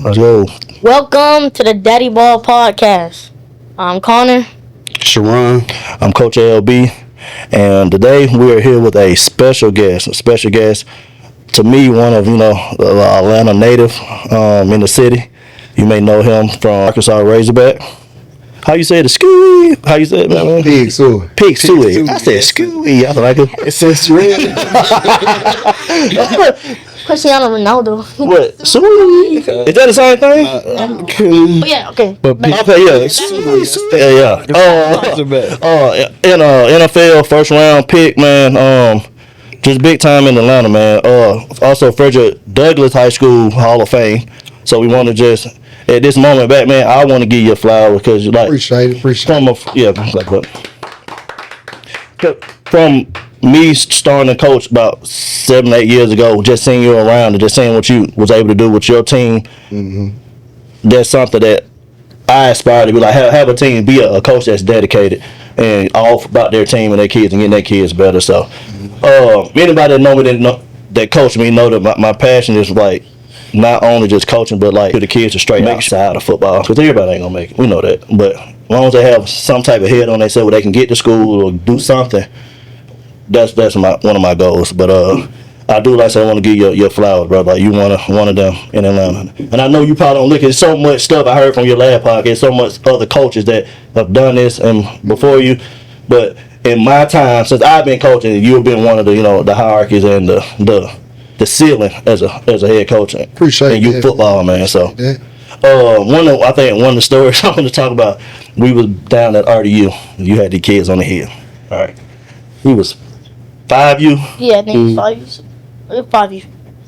Let's go. Welcome to the DaddyBall Podcast. I'm Connor. Sharon. I'm Coach LB. And today we are here with a special guest. To me, one of, Atlanta native in the city. You may know him from Arkansas Razorback. How you say it? Scooey? How you say it, man? Pig Suey. Pig Suey. I said Scooey. I like it. It says red. Cristiano Ronaldo. What? Suey? Is that the same thing? Oh, yeah, okay. But pig. Okay, yeah. NFL first round pick, man. Just big time in Atlanta, man. Also Frederick Douglass High School Hall of Fame. So we want to just at this moment, Batman, I want to give you a flower because you like Appreciate it. From me starting to coach about 7-8 years ago, just seeing you around and just seeing what you was able to do with your team. Mm-hmm. That's something that I aspire to be like. Have a team, be a coach that's dedicated and all about their team and their kids and getting their kids better. So, anybody that know me that coach me know that my passion is like not only just coaching, but like the kids are straight outside of football. Because everybody ain't gonna make it. We know that. But as long as they have some type of head on their self where they can get to school or do something, that's one of my goals. But I do like I said, I want to give you your flowers, bro. Like you one of them in Atlanta. And I know you probably don't look at so much stuff I heard from your last podcast, so much other coaches that have done this and before you. But in my time, since I've been coaching, you've been one of the the hierarchies and the ceiling as a head coach. Appreciate you football, man. So one of the stories I want to talk about, we was down at RDU. You had the kids on the hill. All right. He was 5U. Yeah, I think 5U. 5U.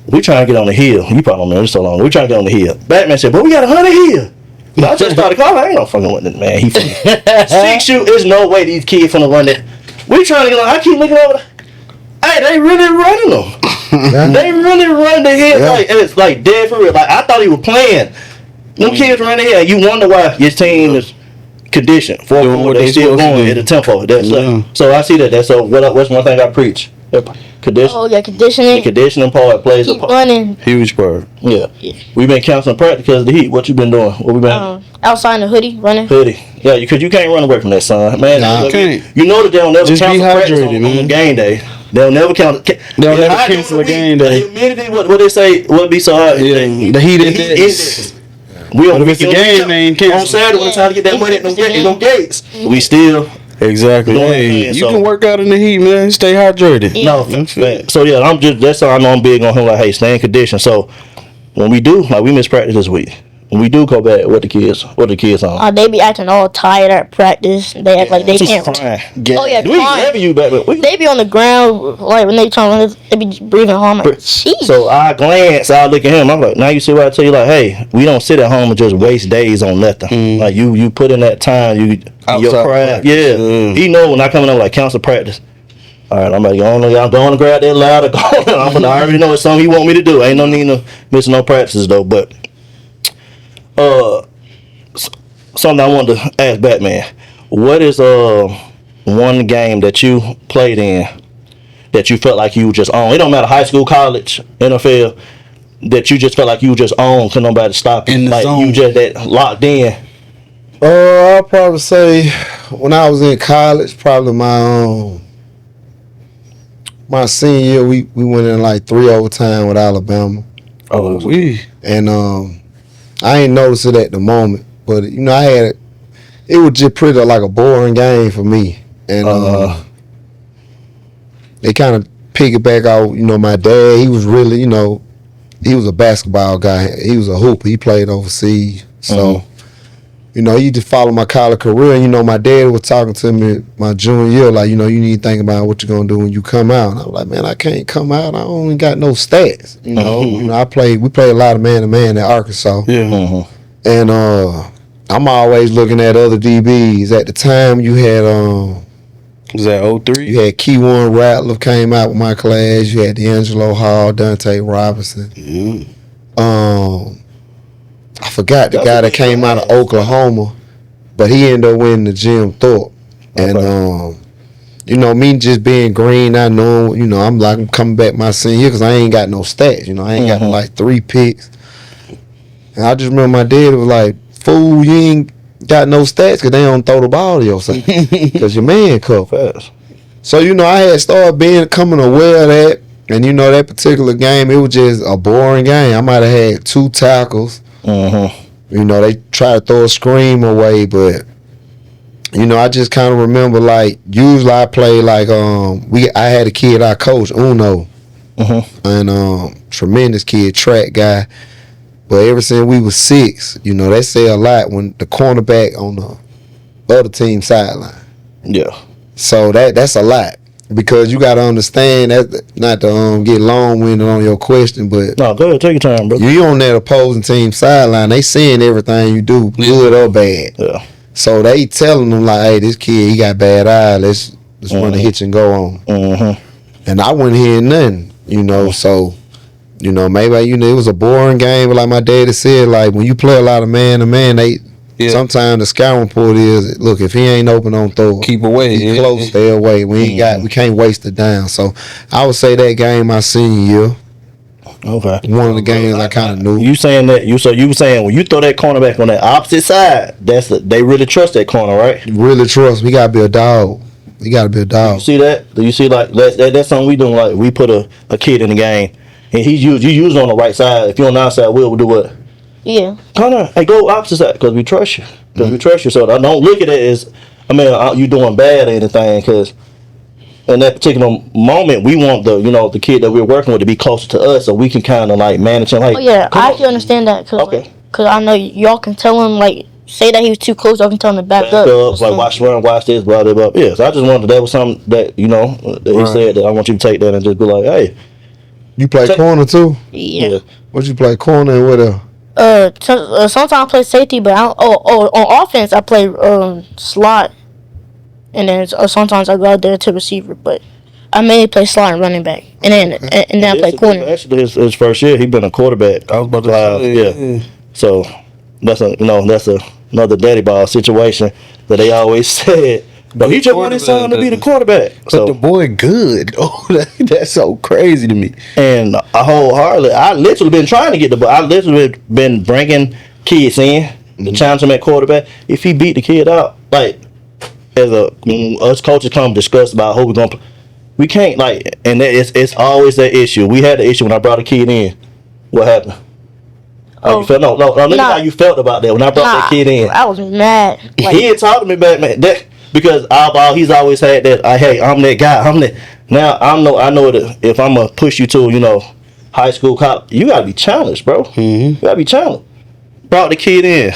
We trying to get on the hill. You probably don't know this so long. We trying to get on the hill. Batman said, but we got 100 hill. I just started calling. I ain't no fucking with this man. He 6U. There's no way these kids finna run that. We trying to get on. I keep looking over. Hey, they really running them. They really run the hill. Yeah. Like, and it's like dead for real. Like I thought he was playing. Them kids running the hill. You wonder why your team is conditioned for what they still going at a tempo. So I see that. That's what's one thing I preach. Condition. Oh yeah, conditioning. The conditioning part plays a part. Running. Huge part. Yeah. We've been canceling practice because of the heat. What you been doing? What we been? Outside in the hoodie, running. Yeah, because you can't run away from that sun, man. Nah, you can't. You know that they'll never cancel practice on game day. They'll never They'll never cancel a game day. The humidity, what they say, would be so hot. Yeah, the heat index. We on the game they ain't canceled. On Saturday, when it's time to get that money at them gates, we still. Exactly. Hey, you can work out in the heat, man. Stay hydrated. Yeah. No, so yeah, that's how I know I'm big on him. Like, hey, stay in condition. So when we do, like we missed practice this week. When we do go back, what the kids on? They be acting all tired at practice. They act like they can't. Crying. Oh yeah, we never you back. They be on the ground like when they trying to. They be breathing hard. Like, so I glance, I look at him. I'm like, now you see what I tell you? Like, hey, we don't sit at home and just waste days on nothing. Like you put in that time, your craft. Yeah, he know when I come in, like council practice. All right, I'm like, I'm going to grab that ladder. I already know it's something he want me to do. Ain't no need to miss no practices though, but. Something I wanted to ask Batman. What is one game that you played in that you felt like you just on? It don't matter high school, college, NFL. That you just felt like you just on, couldn't nobody stop you. In the like zone. You just that locked in. I'll probably say when I was in college, probably my senior year, we went in like 3 overtime with Alabama. And I ain't noticed it at the moment, but it was just pretty like a boring game for me. And they kind of piggyback out, my dad, he was really, he was a basketball guy. He was a hooper. He played overseas. So, you just follow my college career. And, my dad was talking to me my junior year, like, you need to think about what you're going to do when you come out. And I was like, man, I can't come out. I only got no stats. We played a lot of man-to-man at Arkansas. Yeah. And I'm always looking at other DBs. At the time, you had... was that 03? You had Keywan Ratliff came out with my class. You had D'Angelo Hall, Dante Robinson. I forgot the guy that came out of Oklahoma, but he ended up winning the Jim Thorpe. And, me just being green, I know, I'm coming back my senior year because I ain't got no stats. I ain't got like 3 picks. And I just remember my dad was like, "Fool, you ain't got no stats because they don't throw the ball to yourself because your man cut fast." So I had started becoming aware of that, and that particular game, it was just a boring game. I might have had 2 tackles. They try to throw a screen away, but I just kind of remember like usually I play like I had a kid I coached, Uno, and tremendous kid, track guy. But ever since we was 6, they say a lot when the cornerback on the other team sideline. Yeah. So that's a lot because you got to understand that, not to get long-winded on your question, but no, go ahead, take your time, bro. You on that opposing team sideline, they seeing everything you do, good or bad. Yeah. So they telling them like, "Hey, this kid, he got bad eye. Let's run a hitch and go on." And I wasn't hearing nothing, So. Maybe it was a boring game, but like my daddy said, like when you play a lot of man to man, sometimes the scouting report is, look, if he ain't open on throw, keep away, he close, stay away. We can't waste it down. So I would say that game my senior year. Okay. One of the games I kind of knew. You saying that you were saying when you throw that cornerback on that opposite side, they really trust that corner, right? Really trust. We gotta be a dog. We gotta be a dog. You see that? Do you see like that's something we doing? Like we put a kid in the game. And you usually on the right side. If you're on the outside, we'll do what? Yeah. Connor, hey, go opposite side because we trust you. Because we trust you. So I don't look at it as, you doing bad or anything. Because in that particular moment, we want the kid that we're working with to be closer to us, so we can kind of like manage him. Like, I actually understand that. Cause I know y'all can tell him like say that he was too close. Y'all can tell him to back up. Like watch this, blah blah blah. Yeah. So I just wanted that was something that that he said that I want you to take that and just be like, hey. You play corner too? Yeah. What you play corner and what else? Sometimes I play safety, but on offense I play slot, and then sometimes I go out there to receiver. But I mainly play slot and running back, and then I play corner. Actually, his first year he been a quarterback. I was about to say, yeah. So that's another daddy ball situation that they always said. But he just wanted his son to be the quarterback. But the boy good. Oh, that's so crazy to me. And I literally been trying to get the ball. I literally been bringing kids in to challenge him at quarterback. If he beat the kid out, like when us coaches come discuss about who we're gonna play, we can't and it's always that issue. We had the issue when I brought a kid in. What happened? How you felt? No. Look at how you felt about that when I brought that kid in. I was mad. He ain't talking to me back, man. Because he's always had that. Hey, I'm that guy. Now I know that if I'm gonna push you to high school, college, you gotta be challenged, bro. You gotta be challenged. Brought the kid in.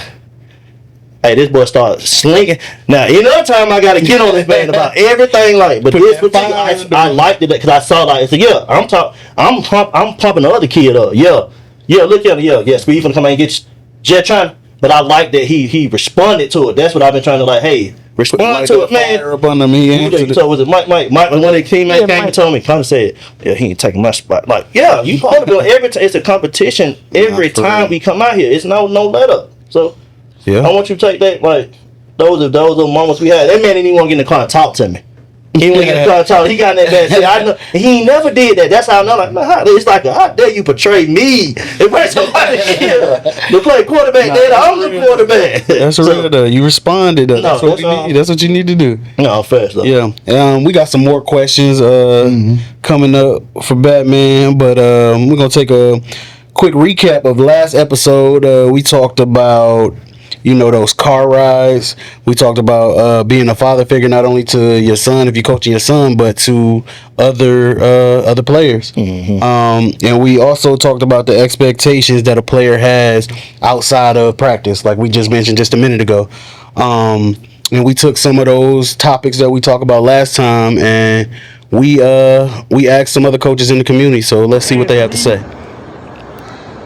Hey, this boy started slinging. Now another time I gotta get on this man about everything but this particular I liked it because I saw I said I'm pumping the other kid up. Yeah, look at him. Yeah, Speed finna come out and get Jet trying. But I like that he responded to it. That's what I've been trying to hey. Respond to it, man. So was it Mike? When one of the teammates came and told me, kind of said, "Yeah, he ain't taking my spot." Like, yeah, you supposed to do every time. It's a competition every time we come out here. It's no let up. So, I want you to take that. Like, those are moments we had. That man didn't even want to get in the car and talk to me. He went in the car and talk. He got in that bad shit. I know he never did that. That's how I know. Like, man, it's like, how dare you portray me? If I somebody here to play quarterback, then I'm the quarterback. That's real though. You responded. That's what you need. That's what you need to do. No, fast though. Yeah. We got some more questions coming up for Batman, but we're gonna take a quick recap of last episode. We talked about those car rides. We talked about being a father figure not only to your son if you're coaching your son, but to other players. And we also talked about the expectations that a player has outside of practice, like we just mentioned just a minute ago. And we took some of those topics that we talked about last time, and we asked some other coaches in the community. So let's see what they have to say.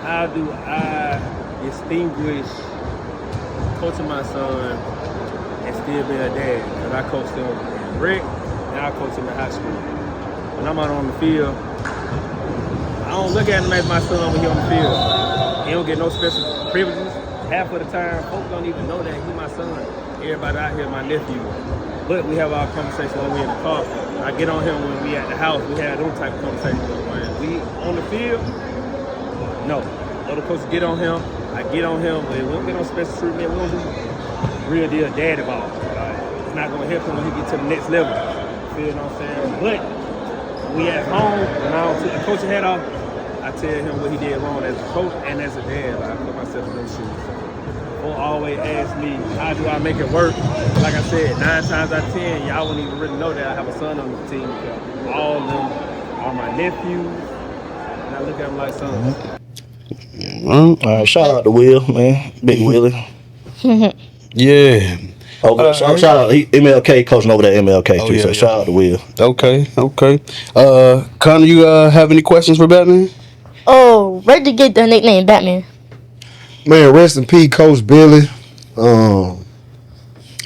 How do I distinguish coaching my son and still being a dad? Because I coached him in rec and I coached him in high school. When I'm out on the field, I don't look at him as my son when he's on the field. He don't get no special privileges. Half of the time, folks don't even know that he's my son. Everybody out here, my nephew. But we have our conversation when we in the car. I get on him when we at the house. We have those type of conversations. When we on the field, no. Other coaches get on him. I get on him. But we don't get on special treatment. We don't do real deal daddy ball. It's not going to help him when he get to the next level. You know what I'm saying? But when we at home, when I don't take the coaching hat off, I tell him what he did wrong as a coach and as a dad. I put myself in those shoes. Or always ask me, how do I make it work? Like I said, 9 times out of 10, y'all wouldn't even really know that I have a son on the team. Because all of them are my nephews, and I look at them like sons. All right, shout out to Will, man, Big Willie. Yeah. Okay, shout out. He MLK coaching over there, MLK too. So shout out to Will. Okay. Connor, you have any questions for Batman? Oh, where did you get the nickname Batman? Man, rest in peace, Coach Billy.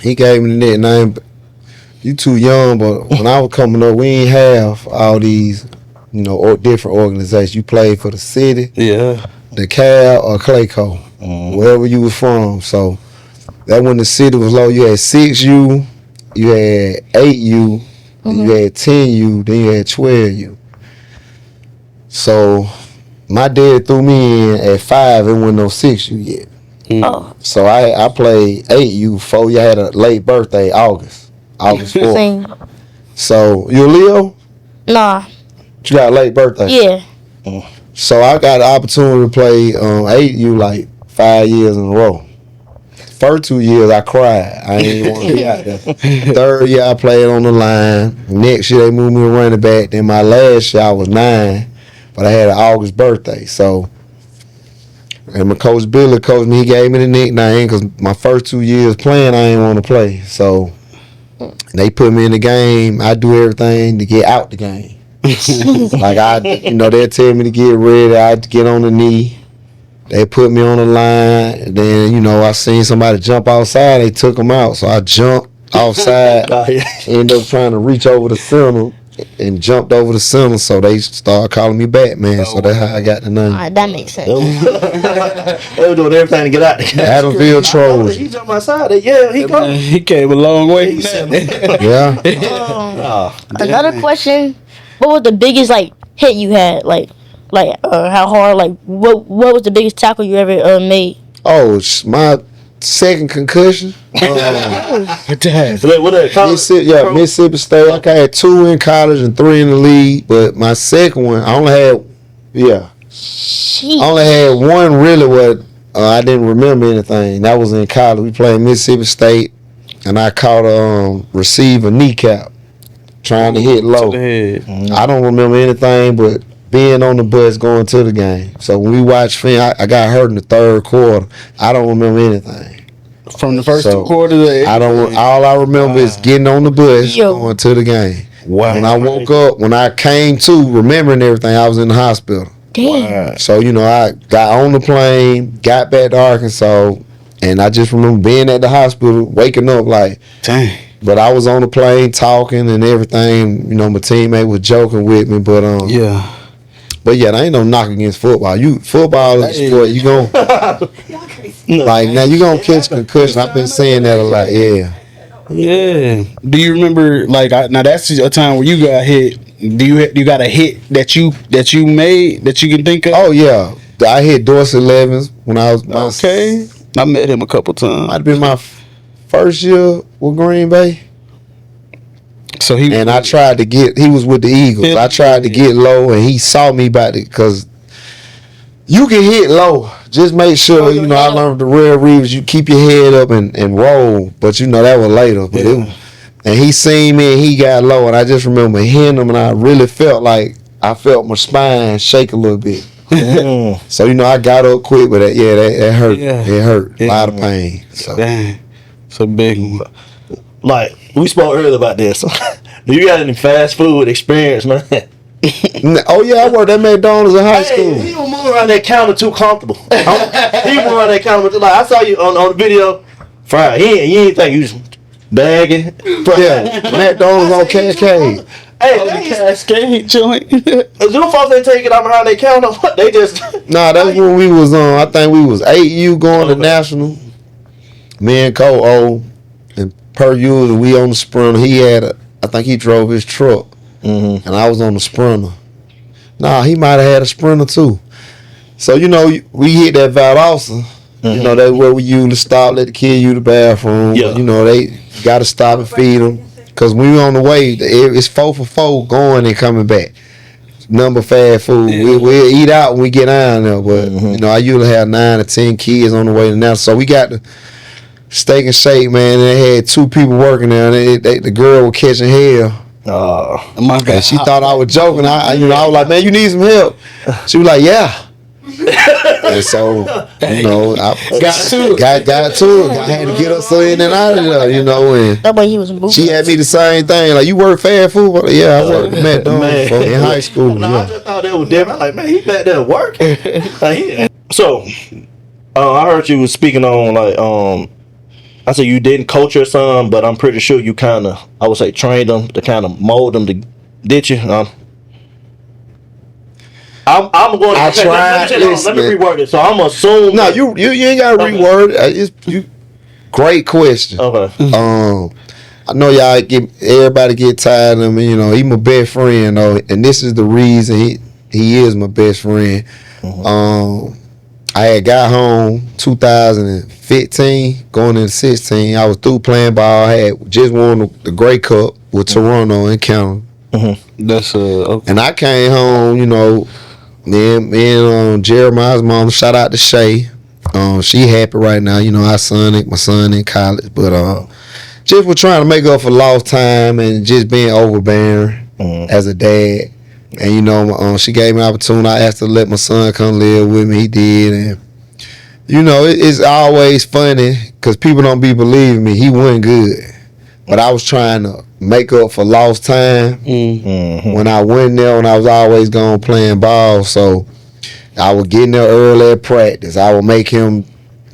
He gave me the nickname. You too young, but when I was coming up, we ain't have all these, different organizations. You played for the city, the Cal or Clayco, wherever you was from. So that when the city was low, you had 6U, you had 8U, you had 10U, then you had 12U. So my dad threw me in at 5, it wasn't no 6U yet. Oh. So I played 8U, 4. You had a late birthday, August 4th. Same. So you a Leo? Nah. You got a late birthday? Yeah. So I got the opportunity to play 8U like 5 years in a row. First 2 years I cried. I ain't want to be out there. Third year I played on the line. Next year they moved me to running back. Then my last year I was 9, but I had an August birthday. So, and my coach Billy coached me. He gave me the nickname because my first 2 years playing I ain't want to play. So they put me in the game. I do everything to get out the game. Like they'll tell me to get ready. I'd get on the knee. They put me on the line. Then, I seen somebody jump outside. They took him out. So I jumped outside. Ended up trying to reach over the center and jumped over the center. So they started calling me Batman. So that's how I got the name. All right, that makes sense. They were doing everything to get out there. Adamville Trojans. He jumped outside. He go. He came a long way from that. Yeah. Another question. What was the biggest hit you had? How hard? What was the biggest tackle you ever made? Oh, it's my second concussion. Mississippi State. I had 2 in college and 3 in the league, but my second one, I only had Sheesh. I only had one really where I didn't remember anything. That was in college. We played Mississippi State, and I caught a receiver kneecap trying to hit low. I don't remember anything but being on the bus going to the game. So when we watched film, I got hurt in the third quarter. I don't remember anything. From the first 2 quarters? All I remember is getting on the bus going to the game. Wow. When I woke up, when I came to remembering everything, I was in the hospital. Damn. So, I got on the plane, got back to Arkansas, and I just remember being at the hospital, waking up like, dang. But I was on the plane talking and everything. My teammate was joking with me, but But yeah, there ain't no knock against football. Football is a sport. You gon' now you gonna catch concussion. I've been saying that a lot. Yeah. Yeah. Do you remember now that's a time where you got hit? Do you got a hit that you made that you can think of? Oh yeah, I hit Dorsey Levens when I was I met him a couple times. Might have been my first year with Green Bay. So I tried to get. He was with the Eagles. I tried to get low, and he saw me about it because you can hit low. Just make sure I learned the real reads. You keep your head up and roll. But that was later. But and he seen me and he got low, and I just remember hitting him, and I really felt like I felt my spine shake a little bit. So I got up quick, but that hurt. Yeah. It hurt. A lot of pain. So. Dang. It's a big one. We spoke earlier about this. Do you got any fast food experience, man? Oh yeah, I worked at McDonald's in high school. He was moving around that counter too comfortable. He was moving around that counter I saw you on the video. Fried. You ain't think you was bagging. Yeah, McDonald's on Cascade. Hey, the Cascade joint. Them folks ain't take it out behind their counter. They just that's when we was on. I think we was 8U going to national. Me and Cole and per usual we on the Sprinter. He had I think he drove his truck, and I was on the Sprinter. He might have had a Sprinter too. So, you know, we hit that Valdosta. You know, that's where we usually stop, let the kid use the bathroom. Yeah. But, you know, they got to stop and feed them. Because when we on the way, it's 4 for 4 going and coming back. Number fast food. Yeah. We'll eat out when we get down there. But, you know, I usually have 9 or 10 kids on the way to now. So we got the Steak and Shake, man. And they had 2 people working there. And the girl was catching hell. And she thought I was joking. I was like, man, you need some help. She was like, yeah. And so, you know, I got to it. I had to get us in and out of there, you know. And That way he was moving. she had me the same thing. Like, you work fast food? Like, yeah, I worked at McDonald's in high school. No, Yeah. I just thought that was different. Like, man, he back there working. So, I heard you was speaking on, like, I said you didn't coach your son, but I'm pretty sure you kind of, I would say, trained him to kind of mold him to, did you? I'm going to, I tried. let me reword it. So I'm assuming. No, you ain't got to reword it. Great question. Okay. I know everybody get tired of him. You know, he my best friend though, and this is the reason he is my best friend. I had got home 2015, going into 16. I was through playing ball. I had just won the Grey Cup with Toronto and Carroll. That's okay. And I came home, you know. Then me and Jeremiah's mom, shout out to Shay. She happy right now. You know, my son in college, but just was trying to make up for lost time and just being overbearing as a dad. And you know, she gave me an opportunity. I asked her to let my son come live with me. He did, and you know, it's always funny because people don't be believing me. He wasn't good, but I was trying to make up for lost time when I went there. When I was always gone playing ball, so I would get in there early at practice. I would make him,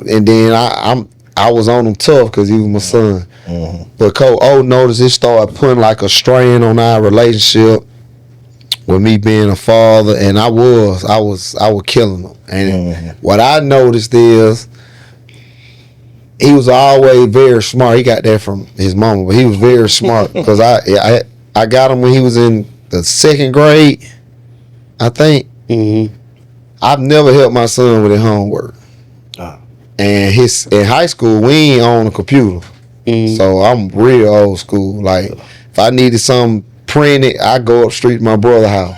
and then I was on him tough because he was my son. But Coach O noticed it started putting like a strain on our relationship with me being a father, and I was killing him. And what I noticed is he was always very smart. He got that from his mama, but he was very smart because I got him when he was in the 2nd grade, I think. I've never helped my son with his homework. And in high school, we ain't on a computer. So I'm real old school. Like, if I needed something printed, I go up street to my brother's house.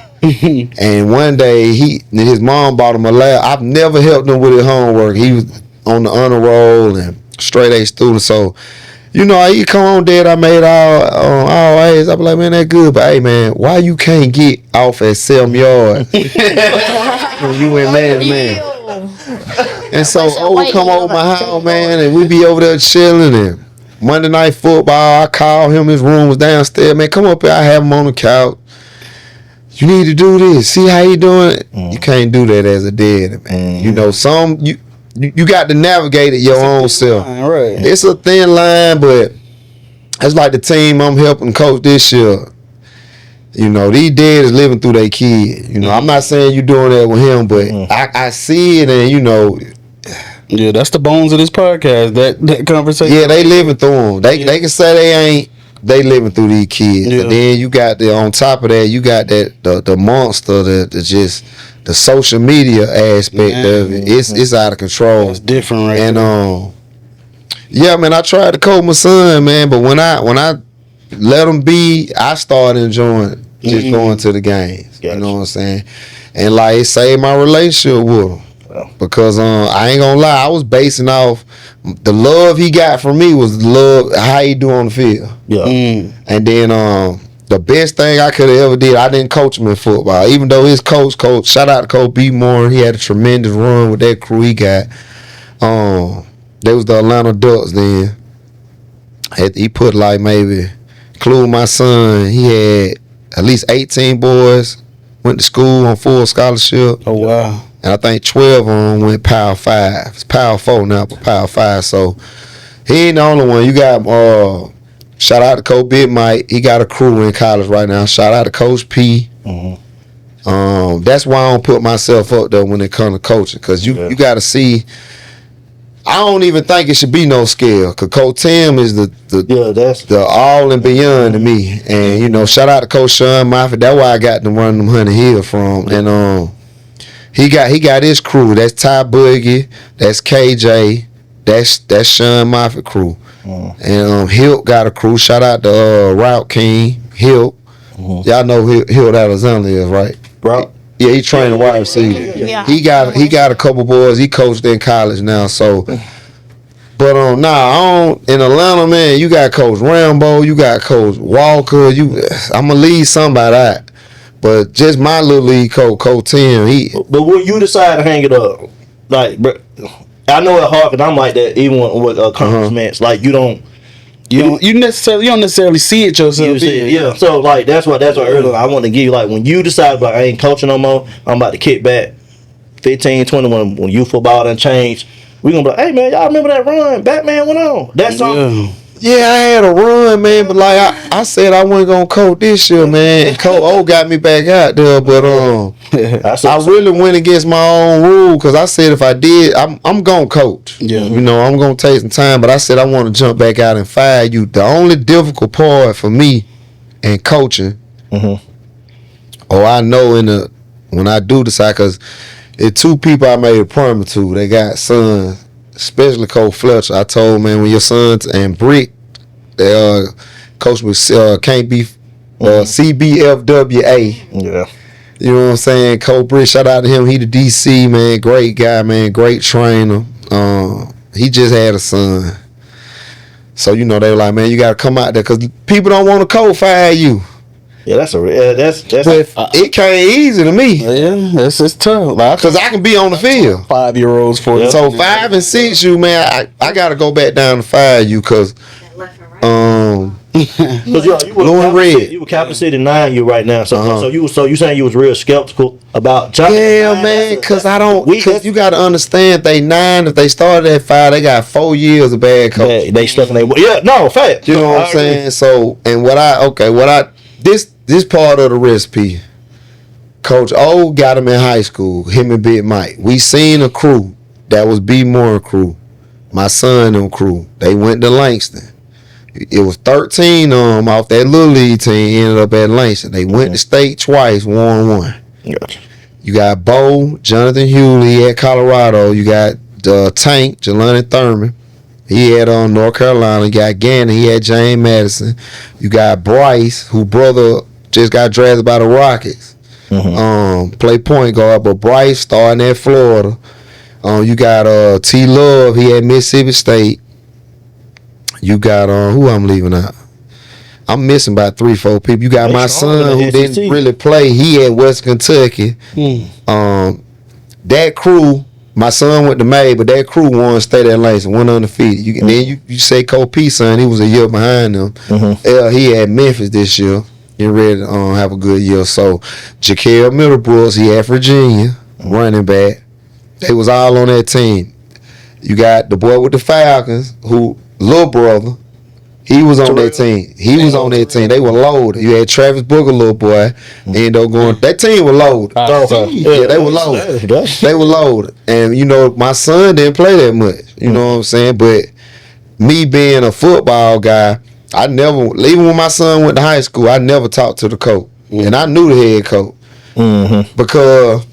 And one day, his mom bought him a lab. I've never helped him with his homework. He was on the honor roll and straight A student. So, you know, he come on, Dad, I made all A's. I be like, man, that good. But, hey, man, why you can't get off at Selm Yard when you in man? And so, would come over my house, man, and we be over there chilling. And Monday Night Football, I called him. His room was downstairs. Man, come up here. I have him on the couch. You need to do this. See how he doing it? You can't do that as a dad, man. You know, you got to navigate it your own self. Right. It's a thin line, but it's like the team I'm helping coach this year. You know, these dads living through their kid. You know, I'm not saying you doing that with him, but I see it, and you know. Yeah, that's the bones of this podcast. That conversation. Yeah, they living through them. They can say they ain't. They living through these kids. Yeah. But then you got on top of that, you got the monster, the social media aspect of it. It's out of control. It's different, right? And yeah, man, I tried to coach my son, man, but when I let him be, I started enjoying just going to the games. Gotcha. You know what I'm saying? And like it saved my relationship with him. Because I ain't gonna lie, I was basing off the love he got from me was the love how he do on the field. Yeah. And then the best thing I could have ever did, I didn't coach him in football. Even though his coach, shout out to Coach B. Moore, he had a tremendous run with that crew he got. They was the Atlanta Ducks then. He put like maybe, including my son, he had at least 18 boys, went to school on full scholarship. Oh, wow. And I think 12 of them went Power 5. It's Power 4 now, but Power 5. So he ain't the only one. You got shout out to Coach Big Mike. He got a crew in college right now. Shout out to Coach P. That's why I don't put myself up there when it comes to coaching, because you got to see. I don't even think it should be no scale, because Coach Tim is the all and beyond to me. And you know, shout out to Coach Sean Moffitt. That's where I got to run them Honey Hill from. And He got his crew. That's Ty Boogie. That's KJ. That's Sean Moffitt crew. And Hilt got a crew. Shout out to Route King Hilt. Y'all know Hilt Alexander is, right? Bro. Yeah, he trained a wide receiver. Yeah. He got a couple boys. He coached in college now. So, but in Atlanta, man, you got Coach Rambo, you got Coach Walker. I'ma leave somebody out. But just my little league coach Tim. But when you decide to hang it up, like, bro, I know it's hard because I'm like that even with conference match. Like you don't necessarily see it yourself. you see it, yeah. So like that's what earlier I want to give you. Like when you decide like I ain't coaching no more, I'm about to kick back 15, 20 when youth football done changed. We gonna be like, hey man, y'all remember that run? Batman went on. That's something. Yeah, I had a run, man, but like I said I wasn't gonna coach this year, man. And Coach O got me back out there, but I really went against my own rule because I said if I did, I'm gonna coach. Yeah, you know, I'm gonna take some time, but I said I want to jump back out and fire you. The only difficult part for me in coaching, I know when I do decide, because it's two people I made a promise to. They got sons. Especially Coach Fletcher. I told man when your sons and Brick, they coach with can't be CBFWA. Yeah. You know what I'm saying? Coach Brick, shout out to him. He the DC man, great guy, man, great trainer. He just had a son. So they were like, man, you gotta come out there because people don't want to co-fire you. Yeah, that's but it came easy to me. Yeah, it's tough. Because I can be on the field. 5-year-olds for it. So 5 and 6, you man, I gotta go back down and fire you because you were Capital City 9 you right now. So you saying you was real skeptical about John? Yeah, man, because you got to understand they 9. If they started at 5, they got 4 years of bad coaching. They stuck in their fact. You know what I'm saying? So and this part of the recipe, Coach O got him in high school, him and Big Mike. We seen a crew that was B. Moore crew, my son and crew. They went to Langston. It was 13 off that little league team, ended up at Langston. They went to state twice, 1-1. Gotcha. You got Bo, Jonathan Hewley at Colorado. You got Tank, Jelani Thurman. He had North Carolina. You got Gannon. He had James Madison. You got Bryce, who brother just got drafted by the Rockets. Play point guard, but Bryce starting at Florida. You got T Love. He had Mississippi State. You got who I'm leaving out. I'm missing about 3-4 people. You got my son who didn't really play. He at West Kentucky. That crew. My son went to May, but that crew won state at Langston, went undefeated. Then you say Cole P. son, he was a year behind them. He had Memphis this year. He ready to have a good year. So Jaquel Middlebrooks, he had Virginia, running back. They was all on that team. You got the boy with the Falcons, who little brother. He was on that team. They were loaded. You had Travis Booker, little boy. Ended up going. That team was loaded. They were loaded. They were loaded. And my son didn't play that much. You know what I'm saying? But me being a football guy, I never. Even when my son went to high school, I never talked to the coach, and I knew the head coach because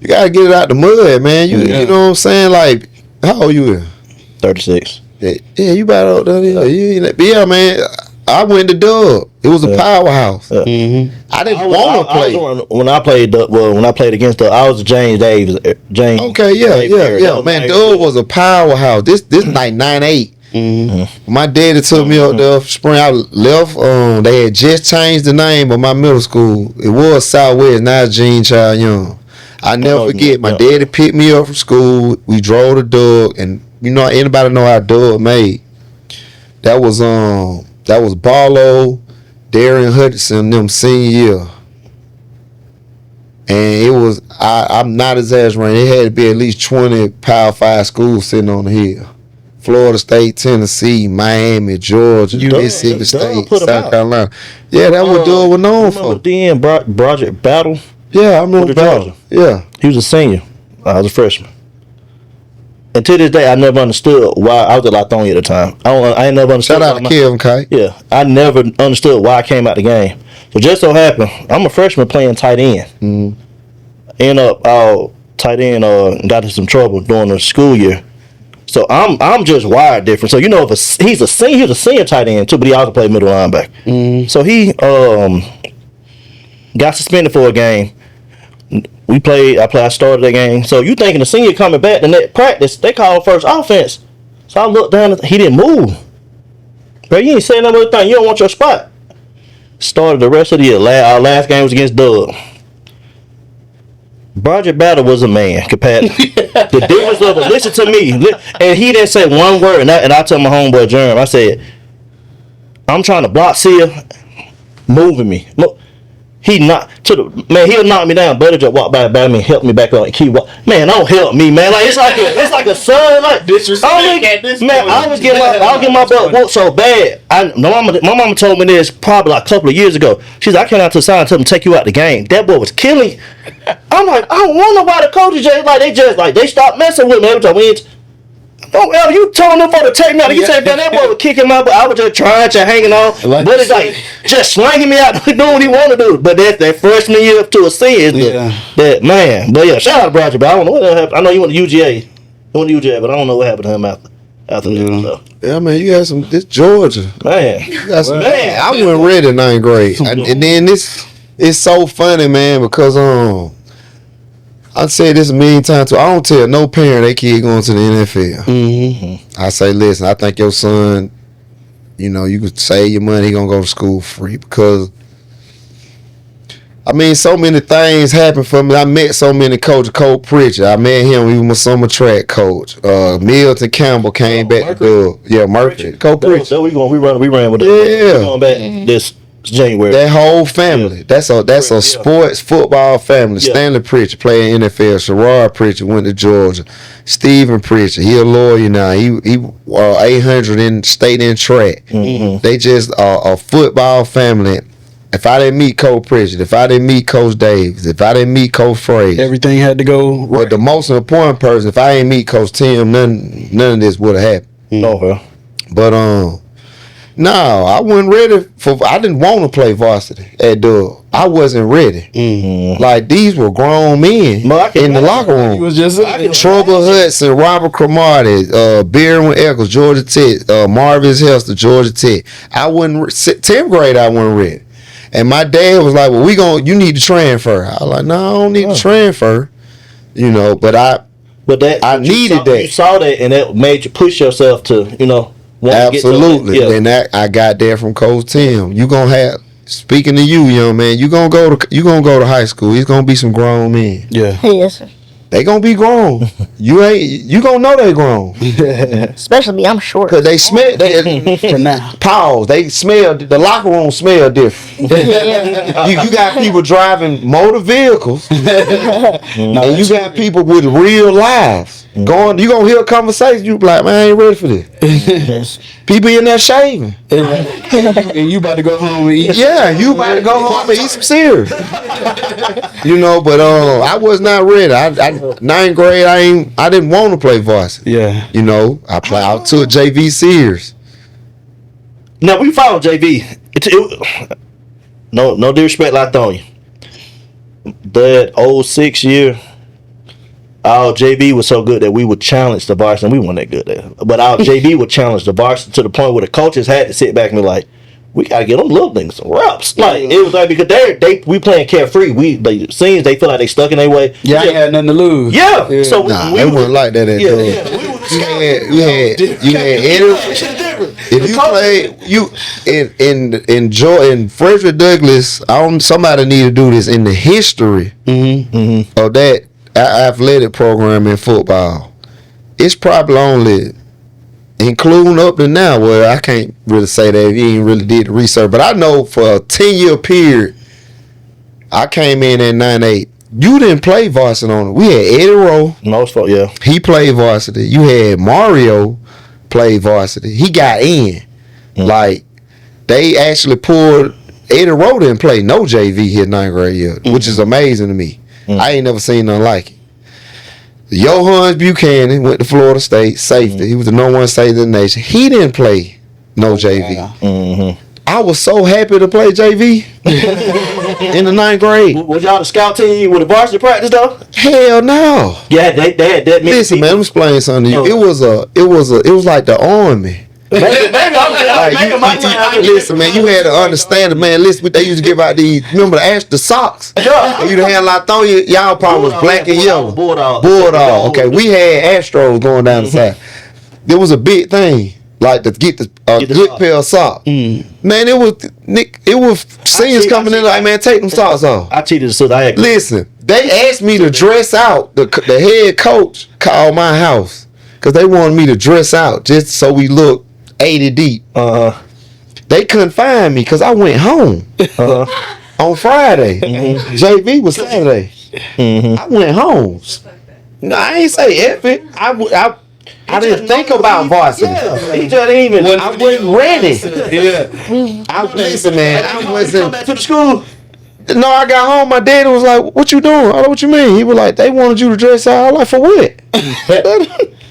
you gotta get it out the mud, man. You know what I'm saying? Like, how old you is? 36. Yeah, you about out there. Yeah, man. I went to Dub. It was a powerhouse. I didn't want to play. When I played against Dub, I was James Davis. Okay, yeah. Man, Dub was a powerhouse. This like 9-8. My daddy took me up there spring. I left. They had just changed the name of my middle school. It was Southwest. Now it's Gene Child Young. I never forget. My daddy picked me up from school. We drove to Dub, and anybody know how Dub made? That was Barlow, Darian Hudson, them senior year. And it was, I'm not exaggerating, it had to be at least 20 Power 5 schools sitting on the hill. Florida State, Tennessee, Miami, Georgia, Mississippi State, South Carolina. Yeah, that was Dub was known for. Then Broderick Battle. Yeah, I remember Battle. Yeah. He was a senior. I was a freshman. And to this day, I never understood why I was at Lithonia at the time. I ain't never understood. Shout out to Kevin Kite. Yeah, I never understood why I came out the game. So just so happened, I'm a freshman playing tight end. And end up our tight end got in some trouble during the school year. So I'm just wired different. So you know, if he's a senior tight end too, but he also played middle linebacker. So he got suspended for a game. I started that game. So you thinking the senior coming back the next practice, they called first offense. So I looked down, he didn't move. Bro, you ain't saying no other thing. You don't want your spot. Started the rest of the year. Our last game was against Doug. Roger Battle was a man compared to the difference of it. Listen to me. And he didn't say one word. And I told my homeboy Jerm, I said, I'm trying to block Sia, moving me. He'll knock me down. Buddy just walk by me, help me back up, and keep walking. Man, don't help me, man. Like it's like a son, like disrespect. I was getting my butt whooped so bad. My mama told me this probably like a couple of years ago. She's like, I came out to the side and told him to take you out the game. That boy was killing. I'm like, I don't want nobody to coach they stopped messing with me every time we. Oh, well, you told them for to take me out. You said that boy was kicking my butt. I was just trying to hanging on. But it's like just slanging me out doing what he want to do. But that's that freshman year to a senior. That man. But yeah, shout out to Roger. But I don't know what happened. I know you went to UGA. But I don't know what happened to him after that. So. Yeah, man, you got some. This Georgia. Man. You got some, man, I went red in 9th grade. And then it's so funny, man, because I said this a million times too. I don't tell no parent they kid going to the NFL. I say, listen, I think your son, you could save your money, he gonna go to school free because I mean, so many things happened for me. I met so many coaches. Coach Pritchard, I met him. He was my summer track coach. Milton Campbell came back to Murphy. Coach Pritchard. So we ran with it. Yeah. We going back this January. That whole family. That's a sports football family. Yeah. Stanley Pritchard playing NFL. Sherrod Pritchard went to Georgia. Stephen Pritchard, he a lawyer now. He 800 in state in track. They just a football family. If I didn't meet Coach Pritchard, if I didn't meet Coach Davis, if I didn't meet Coach Frazier, everything had to go right. But the most important person, if I ain't meet Coach Tim, none of this would have happened. Okay. But no, I wasn't ready for. I didn't want to play varsity at Doug. I wasn't ready. Like these were grown men in the locker room. He was just Trouble Hudson, Robert Cromartie, Beerwin Eccles, Georgia Tech, Marvis Hester, Georgia Tech. I wasn't 10th grade. I wasn't ready. And my dad was like, "Well, you need to transfer." I was like, "No, I don't need to transfer." But I needed that. You saw that, and that made you push yourself to, Absolutely. And that I got that from Coach Tim. You gonna have. Speaking to you, young man, you gonna go to high school. It's gonna be some grown men. Yeah. Yes, sir. They gonna be grown. You gonna know they grown. Especially me, I'm short. Cause they smell. For now. Pause. They smell. The locker room smell different. You got people driving motor vehicles, and you got people with real lives. You gonna hear a conversation. You be like, man, I ain't ready for this. People in there shaving. And you about to go home and eat. Yeah, you about to go home and eat some cereal. But I was not ready. I 9th grade, I didn't want to play varsity. Yeah. I took JV Sears. Now we followed JV. No disrespect like on you. That 06 year, our JV was so good that we would challenge the varsity, and we weren't that good there. But our JV would challenge the varsity to the point where the coaches had to sit back and be like, we gotta get them little niggas some reps. Like it was like because we playing carefree. They feel like they stuck in their way. Yeah, I ain't had nothing to lose. Yeah. So it wasn't like that at You had Eddie. If you played in Frederick Douglass, somebody need to do this in the history of that athletic program in football. It's probably only, including up to now, where I can't really say that if you ain't really did the research, but I know for a 10-year period, I came in at 9-8. You didn't play varsity on it. We had Eddie Rowe. Yeah. He played varsity. You had Mario play varsity. He got in. Like, they actually pulled, Eddie Rowe didn't play no JV his 9th grade year, which is amazing to me. I ain't never seen nothing like it. Johannes Buchanan went to Florida State, safety. He was the #1 safety in the nation. He didn't play no JV. I was so happy to play JV. in the 9th grade. Was y'all the scout team with the varsity practice though? Hell no. Yeah, they had that many. Listen, man, I'm explaining something to you. It was like the army. Listen, man, you had to understand it, man. Listen, they used to give out these. Remember the socks? Yeah. You had like on you. Y'all probably was black and yellow. Bulldog. Okay, we had Astros going down the side. There was a big thing. Like to get the good pair of socks. Man, it was seniors coming in like, man, take them socks off. I cheated so I had. Listen, they asked me to dress out. The head coach called my house because they wanted me to dress out just so we look 80 deep. They couldn't find me because I went home on Friday. JV was Saturday. I went home. No, I ain't say F it. I didn't think about varsity. Yeah, he just didn't even. I wasn't ready. Listen, man. I wasn't. Come back to the school. No, I got home. My daddy was like, "What you doing?" I know what you mean. He was like, "They wanted you to dress out." I was like, "For what?"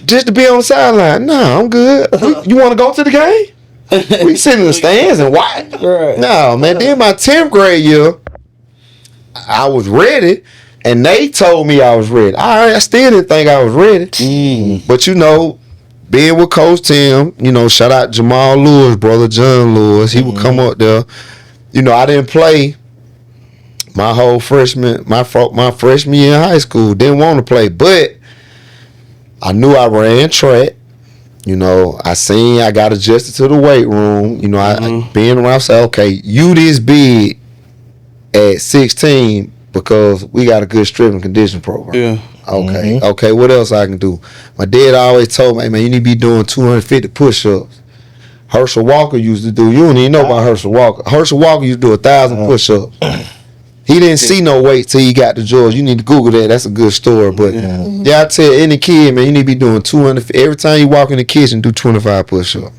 Just to be on the sideline. Nah, I'm good. You want to go to the game? We sit in the stands and watch. Right. No, man. Then my 10th grade year, I was ready. And they told me I was ready. I still didn't think I was ready. But being with Coach Tim, shout out Jamal Lewis, brother John Lewis. He would come up there. I didn't play my whole freshman year in high school. Didn't want to play, but I knew I ran track. I got adjusted to the weight room. I being around, say, okay, you this big at 16. Because we got a good strength and conditioning program. Yeah. Okay. Okay, what else I can do? My dad always told me, hey, man, you need to be doing 250 push-ups. Herschel Walker used to do, you don't even know about Herschel Walker. Herschel Walker used to do 1,000 push-ups. He didn't see no weight till he got to Georgia. You need to Google that. That's a good story. But I tell any kid, man, you need to be doing 200. Every time you walk in the kitchen, do 25 push-ups.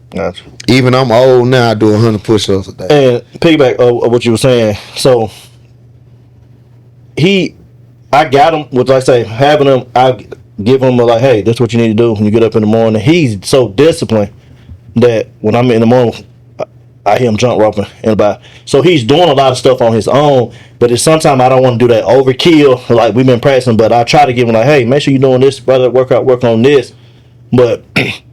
Gotcha. Even I'm old now, I do 100 push-ups a day. And piggyback of what you were saying. So, I got him, which I say, having him, I give him like, hey, that's what you need to do when you get up in the morning. He's so disciplined that when I'm in the morning, I hear him jump roping and about. So he's doing a lot of stuff on his own, but it's sometimes I don't want to do that overkill. Like we've been practicing, but I try to give him like, hey, make sure you're doing this, brother. Work on this. But it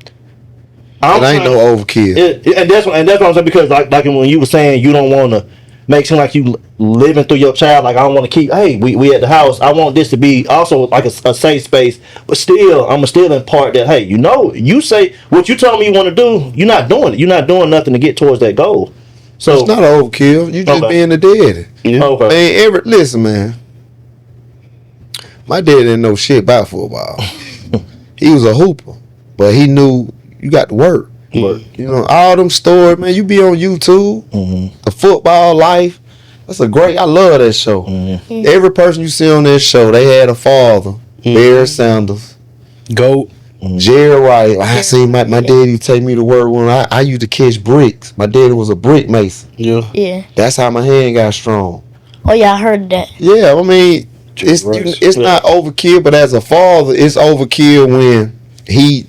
ain't no overkill. And that's what I'm saying, because like when you were saying you don't want to make it seem like you living through your child. Like I don't want to keep. Hey, we at the house. I want this to be also like a safe space, but still, I'm still impart that. Hey, you say what you tell me you want to do. You're not doing it. You're not doing nothing to get towards that goal. So it's not overkill. You just being a daddy. Yeah. Okay. Man, listen, man. My dad didn't know shit about football. He was a hooper, but he knew you got to work. All them stories, man. You be on YouTube, the football life. That's I love that show. Every person you see on that show, they had a father. Barry Sanders, GOAT, Jerry Wright. I seen my daddy take me to work when I used to catch bricks. My daddy was a brick mason. Yeah. That's how my hand got strong. Oh yeah, I heard that. Yeah, I mean, it's not overkill, but as a father, it's overkill when he.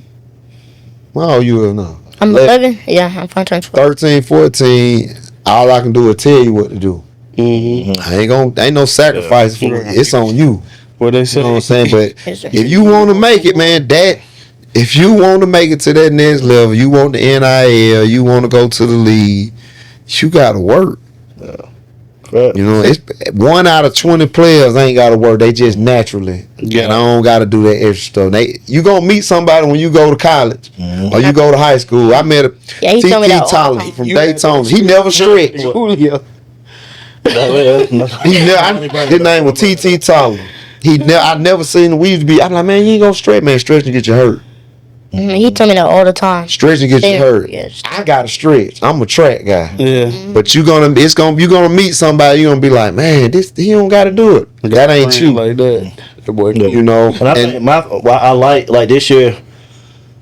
How old you are now? I'm 11. Yeah, I'm 12. 13, 14. All I can do is tell you what to do. Ain't no sacrifice for it. It's on you. What they say? You know what I'm saying? But if you want to make it, man, if you want to make it to that next level, you want the NIL, you want to go to the league, you got to work. It's 1 out of 20 players ain't got to work. They just naturally. Yeah. And I don't got to do that extra stuff. You going to meet somebody when you go to college or you go to high school. I met he told me that Talent from Daytona. He never stretched. His name was T.T. Talent. I never seen him. We used to be, I'm like, man, you ain't going to stretch. Man, stretching get you hurt. He told me that all the time. Stretching gets you hurt. Yes. I got to stretch. I'm a track guy. Yeah. But you're gonna meet somebody. You're gonna be like, man, he don't got to do it. That ain't you. Like that. The boy, And I think I like this year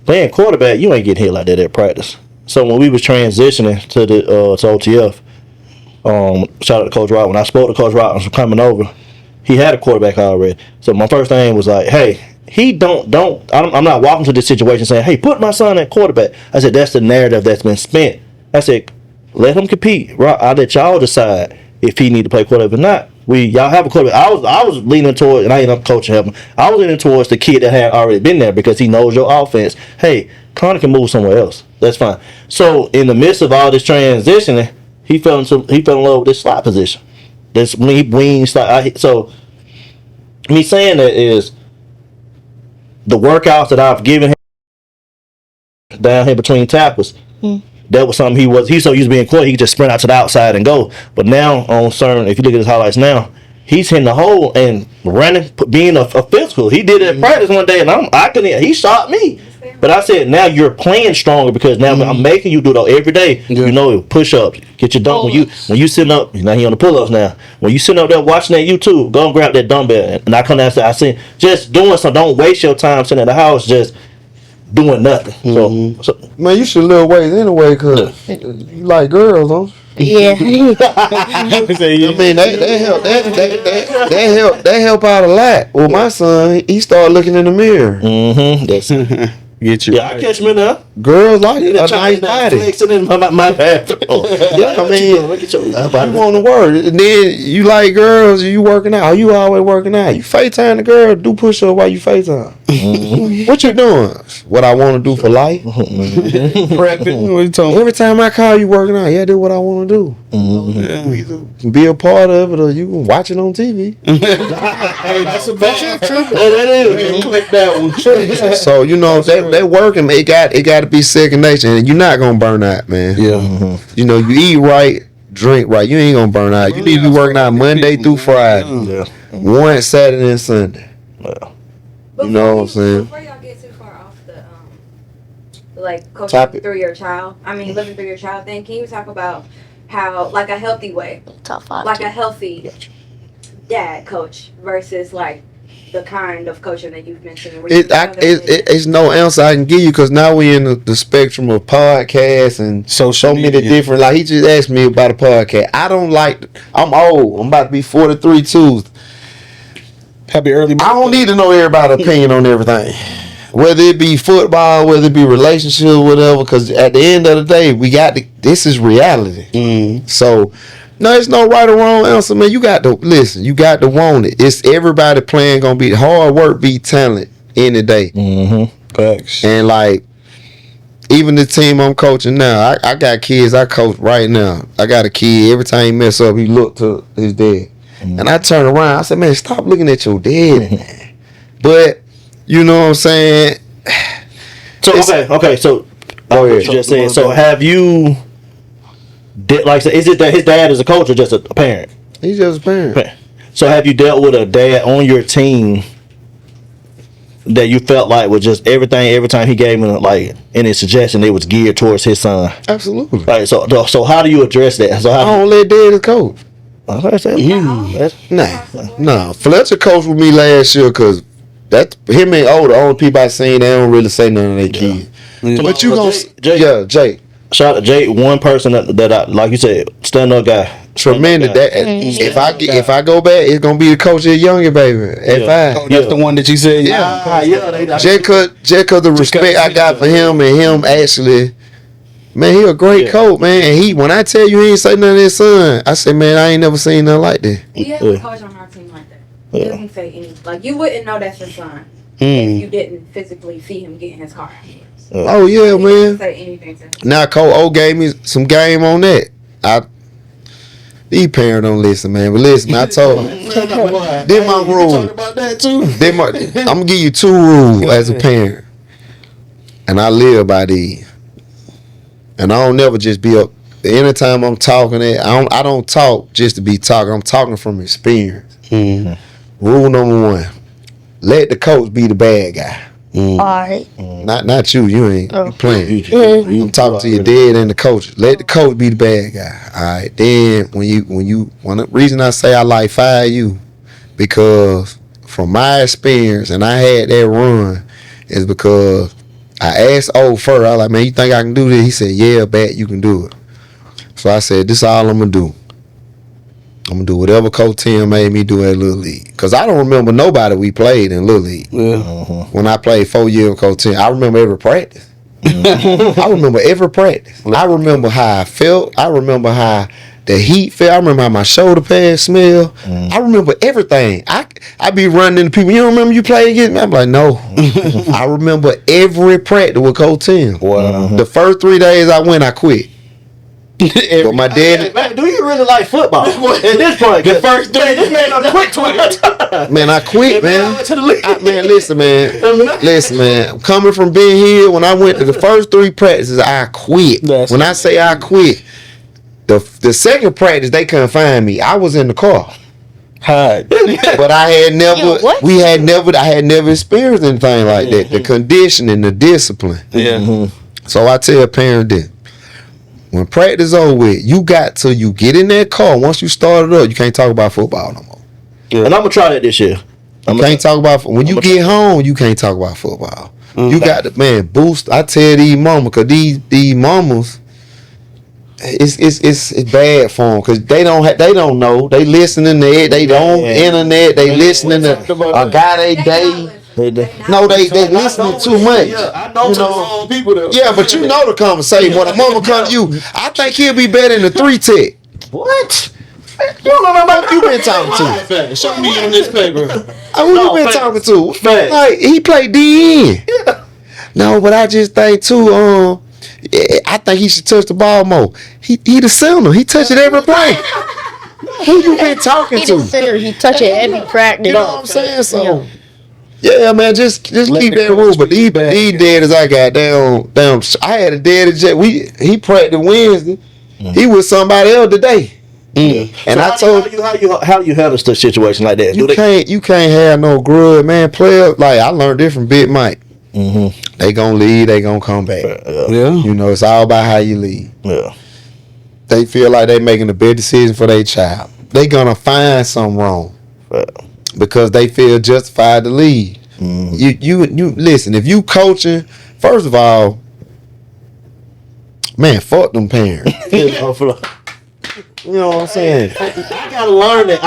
playing quarterback. You ain't getting hit like that at practice. So when we was transitioning to the to OTF, shout out to Coach Rock. When I spoke to Coach Rock was coming over, he had a quarterback already. So my first thing was like, hey. I'm not walking to this situation saying, hey, put my son at quarterback. I said, that's the narrative that's been spent. I said, let him compete. Right? I'll let y'all decide. if he need to play quarterback or not. Y'all have a quarterback. I was leaning towards, and I ain't a coach and helping. I was leaning towards the kid that had already been there because he knows your offense. Hey, Connor can move somewhere else. That's fine. So in the midst of all this transitioning, he fell in love with this slot position. This wing slot. So me saying that is the workouts that I've given him down here between tackles. That was something he's so used to being quick, he could just sprint out to the outside and go. But now on certain, if you look at his highlights now, he's hitting the hole and running, being a physical. He did it at practice one day, and he shot me. But I said, now you're playing stronger because now I'm making you do it every day. Yeah. You know, push ups, get your dumb. When you sitting up, now he on the pull ups now. When you sitting up there watching that YouTube, go and grab that dumbbell. And I come down and say, I see, just doing something. Don't waste your time sitting at the house just doing nothing. So man, you should lift weights anyway, cause you like girls, don't you? Yeah. I mean, they help out a lot. Well, my son, he started looking in the mirror. That's get you. Yeah, I catch him in there. Girls like a nice body. Flexing in my bathroom. Yeah, I mean, you want to work, and then you like girls. You working out. You always working out. You FaceTime the girl. Do push up while you FaceTime. What you doing? What I want to do for life. Prepping. What you talking? Every time I call you working out, yeah, do what I want to do. Yeah. Be a part of it, or you can watch it on TV. Hey, that's a bad trip. That is. Click that one. So you know they working. It got to be second nature, and you're not gonna burn out, man. Yeah. You know, you eat right, drink right. You ain't gonna burn out. You need to be working out Monday through Friday. Yeah. One Saturday and Sunday. Well, you know what I'm saying? Before y'all get too far off the like coaching Topic. through your child, living through your child thing, can you talk about how like a healthy way, Top 5. like a healthy dad coach versus like the kind of coaching that you've mentioned? It's no answer I can give you because now we in the spectrum of podcasts and so many different. Like he just asked me about a podcast. I don't like. I'm old. I'm about to be 43 Tuesday. Happy early birthday. I don't need to know everybody's opinion on everything. Whether it be football, whether it be relationship, whatever, because at the end of the day, this is reality. So, no, it's no right or wrong answer, man. You got to listen. You got to want it. It's everybody playing gonna be hard work, beat talent any day. Facts. And like, even the team I'm coaching now, I got kids I coach right now. I got a kid. Every time he mess up, he look to his dad, and I turn around. I said, man, stop looking at your dad, man. But you know what I'm saying? So okay. So go ahead. You just said. So have you? Like, is it that his dad is a coach or just a parent? He's just a parent. So have you dealt with a dad on your team that you felt like was just everything? Every time he gave him like any suggestion, it was geared towards his son. Absolutely. Right. So how do you address that? So I don't let dad coach. Nah. Fletcher coached with me last year because that him and the only people I seen, they don't really say nothing to their kids. Yeah. But you gonna Jake. Shout out to Jake, one person that I, like you said, stand up guy. Tremendous. If I go back, it's gonna be the coach of the younger baby at 5. Oh, that's the one that you said. Just cause the respect I got for him and him actually, man, he a great coach, man. And when I tell you he ain't say nothing to his son, I say, man, I ain't never seen nothing like that. We have a coach on our team like that. He doesn't say anything. Like you wouldn't know that's his son if you didn't physically see him get in his car. Oh yeah, he man. doesn't say anything to him. Now Coach O gave me some game on that. These parents don't listen, man. But listen, I told them. Then my rule. About that too. I'm gonna give you 2 rules as a parent, and I live by these. And I don't never just be up. Anytime I'm talking, I don't talk just to be talking. I'm talking from experience. Rule number 1: let the coach be the bad guy. Alright. Not you. You ain't playing. I'm talking to your dad and the coach. Let the coach be the bad guy. Alright. Then when the reason I say I like fire you, because from my experience, and I had that run, is because I asked old first. I was like, man, you think I can do this? He said, yeah, bet you can do it. So I said, this is all I'm gonna do. I'm gonna do whatever Coach Tim made me do at Little League. Because I don't remember nobody we played in Little League. When I played 4 years with Coach Tim, I remember every practice. I remember every practice. I remember how I felt. I remember how the heat felt. I remember how my shoulder pads smell. I remember everything. I be running into people. You don't remember you played against me? I'm like, no. I remember every practice with Coach Tim. Wow. The first 3 days I went, I quit. But my dad, Man, do you really like football? At this point, the first day, this man done quit 20 times. man, I quit, man. Man, listen, man. Coming from being here, when I went to the first 3 practices, I quit. When I say I quit, the second practice they couldn't find me. I was in the car. But I had never, I had never experienced anything like that. The conditioning, the discipline. Yeah. So I tell parents this. When practice over with, you got till you get in that car. Once you start it up, you can't talk about football no more. Yeah. And I'm gonna try that this year. Can't talk about when you get home. You can't talk about football. You got to boost. I tell these mamas, cause these mamas, it's bad for them, cause they don't know. They listening to it. They on internet. They listening to a guy they date. No, they listening too much. Yeah, I know some people that. Yeah, but you know the conversation. When a mama come to you, I think he'll be better in the 3-tech. What? You don't know nobody you been talking to. Show me on this paper. Who you been talking to? Like, he played DN. Yeah. No, but I just think too. I think he should touch the ball more. He the center. He touch it every play. Who you been talking to? He touch it every practice. You know what I'm saying? So. Yeah, man, just keep that rule. But these daddies I got down. I had a daddy he practiced Wednesday. He was somebody else today. And so I told how you handle such situation like that. You can't have no grudge, man. Players like I learned this from Big Mike. They gonna leave, they gonna come back. Yeah. You know, it's all about how you leave. Yeah. They feel like they making the best decision for their child. They gonna find something wrong. Because they feel justified to leave. You listen, if you coaching, first of all, man, fuck them parents. You know what I'm saying? I gotta learn that.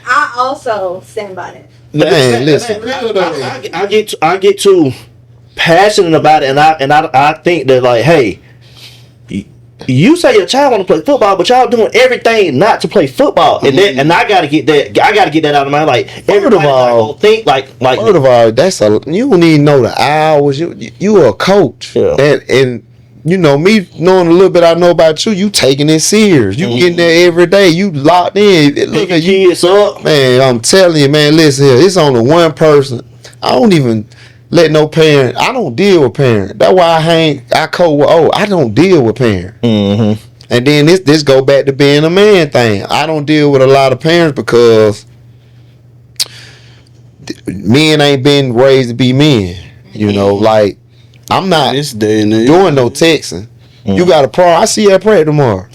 I also stand by that. Man, listen. I get too passionate about it, and I think that, like, hey, you say your child want to play football, but y'all doing everything not to play football, and I gotta get that. I gotta get that out of my life. First of all, think like. First of all, you don't even know the hours. You are a coach, and you know me knowing a little bit I know about you. You taking it serious. You getting there every day. You locked in. Look at you, kids up, man. I'm telling you, man. Listen here. It's only one person. I don't even let no parent. I don't deal with parents. That's why I coach with I don't deal with parents. And then this go back to being a man thing. I don't deal with a lot of parents because men ain't been raised to be men. You know, like I'm not doing no texting. You got a problem? I see you at prayer tomorrow.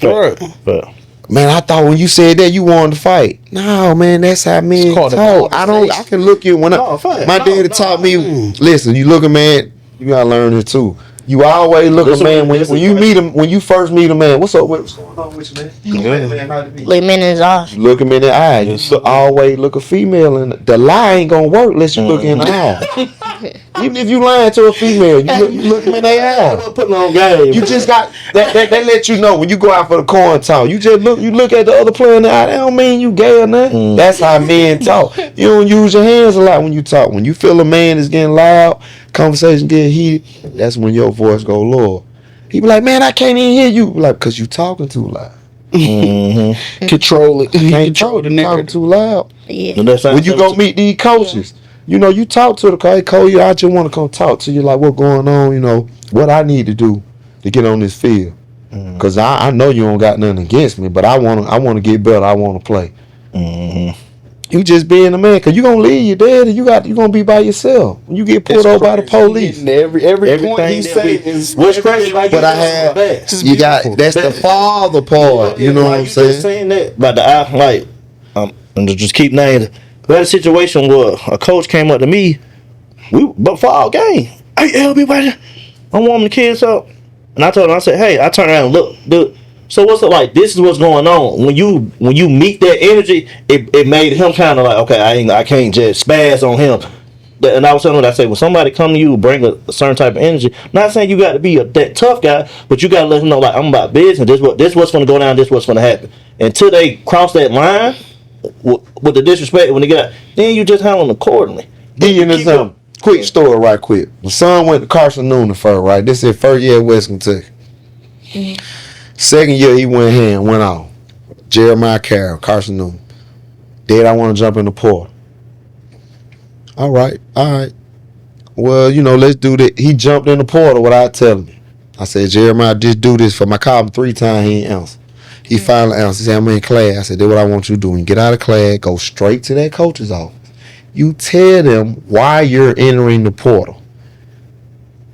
Man, I thought when you said that you wanted to fight. No, man, that's how men talk. I can look you when my daddy taught me. Listen, you look a man, you gotta learn it too. You always look a man when you meet him. When you first meet a man, what's going on with you, man? Look him in his eyes. Look him in the eye. You always look a female in the lie ain't gonna work unless you look in the eye. Even if you lying to a female, you look them in their eye. Putting on game. You just got they let you know when you go out for the corn talk. You just look at the other player in the eye. That don't mean you gay or nothing. That's how men talk. You don't use your hands a lot when you talk. When you feel a man is getting loud, conversation get heated, that's when your voice go low. He be like, man, I can't even hear you. Like, cause you talking too loud. Control it. You can't control the talking too loud. Yeah. When you go meet these coaches, you know, you talk to the coach. Hey, coach, I just want to come talk to you. Like, what's going on? You know, what I need to do to get on this field. Cause I know you don't got nothing against me, but I wanna get better. I wanna play. You just being a man, cause you gonna leave your daddy. You gonna be by yourself. When you get pulled over by the police, everything he says is what's crazy. Like, but I have that's the father part. You know what I'm saying? Saying that, but and just keep naming. We had a situation where a coach came up to me. But for our game, hey, everybody, I'm warming the kids up, and I told him, I said, hey, I turned around and look, dude. So what's it like? This is what's going on. When you meet that energy, it made him kind of like, okay, I can't just spaz on him. and I was telling him, I said, when somebody come to you, bring a certain type of energy. Not saying you got to be that tough guy, but you got to let them know, like, I'm about business. This what's going to go down. This what's going to happen. Until they cross that line with the disrespect, when they get out, then you just handle them accordingly. Give you an example. Quick story, right quick. My son went to Carson Noonan first, right? This is his first year at West Kentucky. Second year, he went off. Jeremiah Carroll, Carson Noonan. Dad, I want to jump in the portal. All right. Well, let's do that. He jumped in the portal without telling me. I said, Jeremiah, just do this for my call him 3 times. He ain't answer. He finally answered. He said, I'm in class. I said, that's what I want you to do. When you get out of class, go straight to that coach's office. You tell them why you're entering the portal.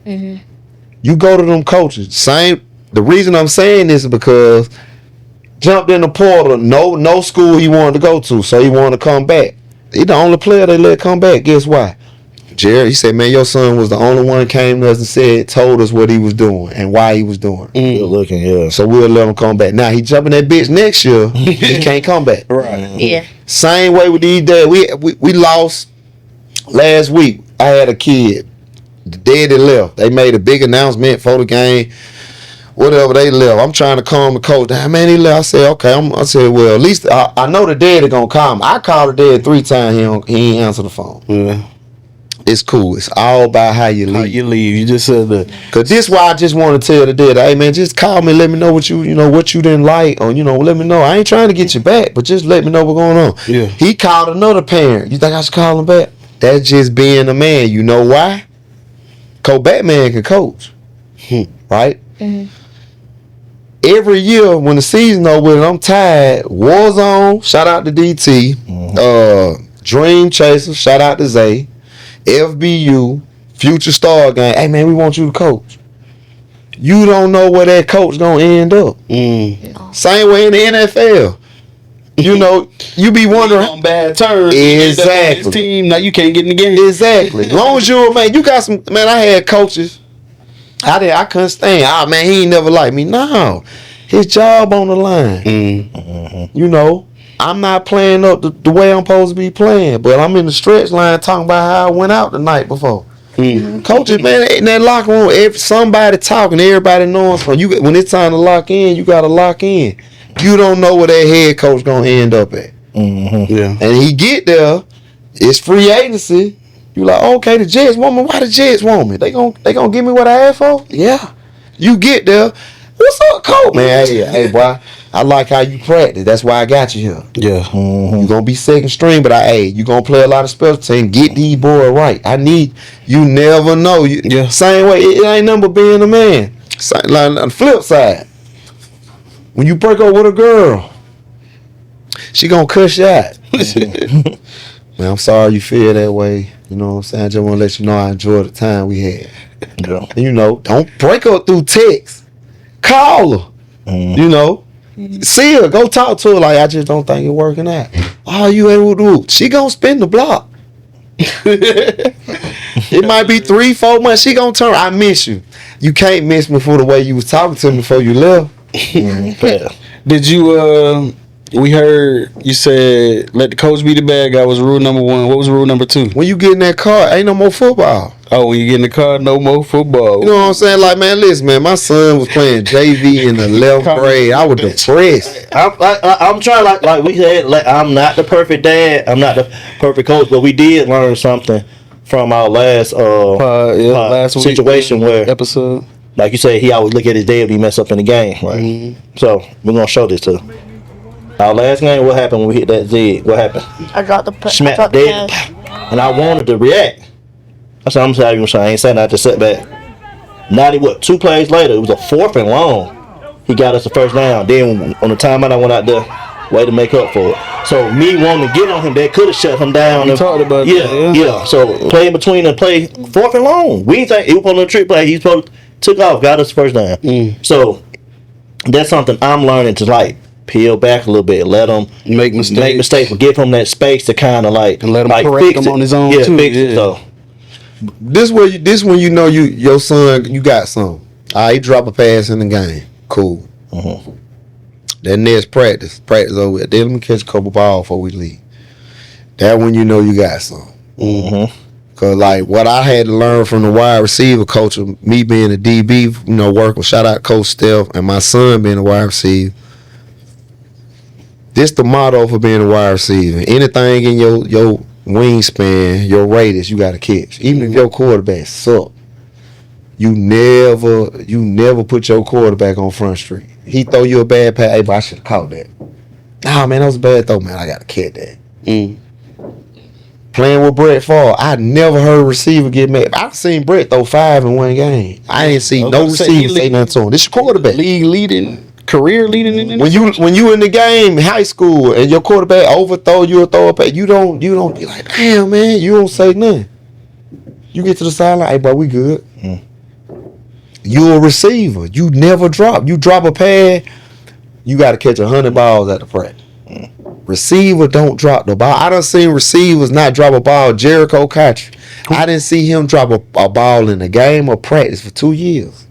You go to them coaches. The reason I'm saying this is because jumped in the portal, no school he wanted to go to, so he wanted to come back. He the only player they let come back. Guess why? Jerry, he said, man, your son was the only one came to us and told us what he was doing and why he was doing. Good looking, yeah. So we'll let him come back. Now he jumping that bitch next year, he can't come back. Right. Yeah. Same way with these days. We lost last week. I had a kid. The day they left, they made a big announcement for the game. Whatever, they left. I'm trying to calm the coach. Man, he left. I said, okay. I said, well, at least I know the daddy gonna call him. I called the dad 3 times. He ain't answer the phone. Yeah. It's cool. It's all about how you leave. How you leave. You just said that. Cause this why I just want to tell the dad, hey man, just call me. Let me know what you didn't like, or let me know. I ain't trying to get you back, but just let me know what's going on. Yeah. He called another parent. You think I should call him back? That's just being a man. You know why? Batmane can coach, right? Every year when the season over and I'm tired, Warzone, shout out to DT, Dream Chaser, shout out to Zay, FBU, Future Star Game. Hey man, we want you to coach. You don't know where that coach gonna end up. Same way in the NFL. You be wondering on bad terms. Exactly. His team, now you can't get in the game. Exactly. As long as you're a man, you got some man. I had coaches. I couldn't stand. Man, he ain't never liked me. No, his job on the line. I'm not playing up the way I'm supposed to be playing, but I'm in the stretch line talking about how I went out the night before. Coaches, man, in that locker room, somebody talking, everybody knowing. When it's time to lock in, you got to lock in. You don't know where that head coach gonna end up at. Yeah. And he get there, it's free agency. You like, okay, the Jets want me. Why the Jets want me? They gonna give me what I asked for? Yeah. You get there, what's up, coach? Man, hey, boy, I like how you practice. That's why I got you here. Yeah. You gonna be second string, but you gonna play a lot of special teams. Get these boys right. You never know. Same way, it ain't nothing but being a man. Like on the flip side, when you break up with a girl, she gonna cuss you out. Man, I'm sorry you feel that way. You know what I'm saying? I just want to let you know I enjoyed the time we had. Yeah. Don't break up through text. Call her. See her. Go talk to her. Like, I just don't think it's working out. All you able to do, she gonna spin the block. It might be 3-4 months. She gonna turn. I miss you. You can't miss me for the way you was talking to me before you left. Did you we heard you said let the coach be the bad guy was rule number 1. What was rule number 2? When you get in that car, ain't no more football. Oh, when you get in the car, no more football. You know what I'm saying? Like, man, listen, man, my son was playing JV in the 11th grade. I was depressed. I'm trying, like we said, like, I'm not the perfect dad. I'm not the perfect coach, but we did learn something from our last last situation where, episode. like you said, he always look at his dad when he mess up in the game, right? So we're gonna show this to him. Our last game, what happened when we hit that zig? What happened? I dropped the Smack pass. dead, and I wanted to react. I said, I'm sorry, I ain't saying that to sit back. 2 plays later, it was a 4th and long. He got us the first down. Then on the timeout, I went out there, way to make up for it. So me wanting to get on him, that could have shut him down. We talked about that. Yeah. So play in between and play 4th and long. We didn't think he was on a trick play. He took off, got us the first down. So that's something I'm learning to like peel back a little bit, let him make mistakes, but give him that space to kind of like and let him like correct fix him it. on his own too. fix it. So This when you know your son, you got something. He drop a pass in the game. Cool. That next practice over with. Then let me catch a couple balls before we leave. That when you know you got something. Cause like what I had to learn from the wide receiver coach, me being a DB, you know, working. Shout out Coach Steph and my son being a wide receiver. This the motto for being a wide receiver. Anything in your wingspan, your radius, you got to catch. Even if your quarterback suck, you never put your quarterback on Front Street. He throw you a bad pass. Hey, but I should have caught that. Nah, man, that was a bad throw, man. I got to catch that. Playing with Brett Favre, I never heard a receiver get mad. I've seen Brett throw 5 in one game. I ain't seen no receiver say nothing to him. This your quarterback. Career leading in when you in the game, high school, and your quarterback overthrow you or throw a pass, you don't be like, damn man, you don't say nothing. You get to the sideline, hey bro, we good. You a receiver. You never drop. You drop a pass, you got to catch 100 balls at the practice. Receiver don't drop the ball. I done seen receivers not drop a ball. Jericho Country, I didn't see him drop a ball in a game or practice for 2 years.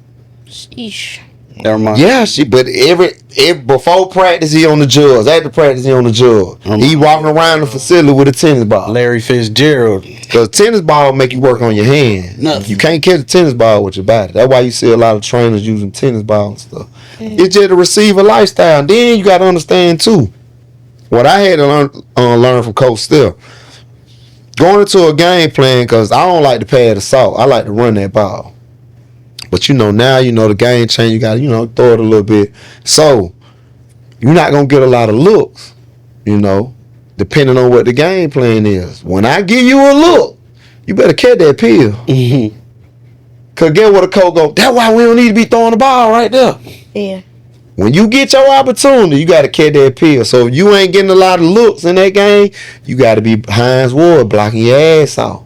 Sheesh. Never mind. Yeah, but every before practice he on the jugs. After practice he on the jugs. He walking around the facility with a tennis ball. Larry Fitzgerald. Cause tennis ball make you work on your hand. Nothing. You can't catch a tennis ball with your body. That's why you see a lot of trainers using tennis ball and stuff. It's just a receiver lifestyle. And then you got to understand too. What I had to learn from Coach Steph. Going into a game plan, cause I don't like to pad the salt. I like to run that ball. But now the game change. You got to throw it a little bit. So you're not gonna get a lot of looks. Depending on what the game plan is. When I give you a look, you better catch that pill. Cause get what a coach go. That's why we don't need to be throwing the ball right there. Yeah. When you get your opportunity, you got to catch that pill. So if you ain't getting a lot of looks in that game, you got to be Hines Ward blocking your ass off,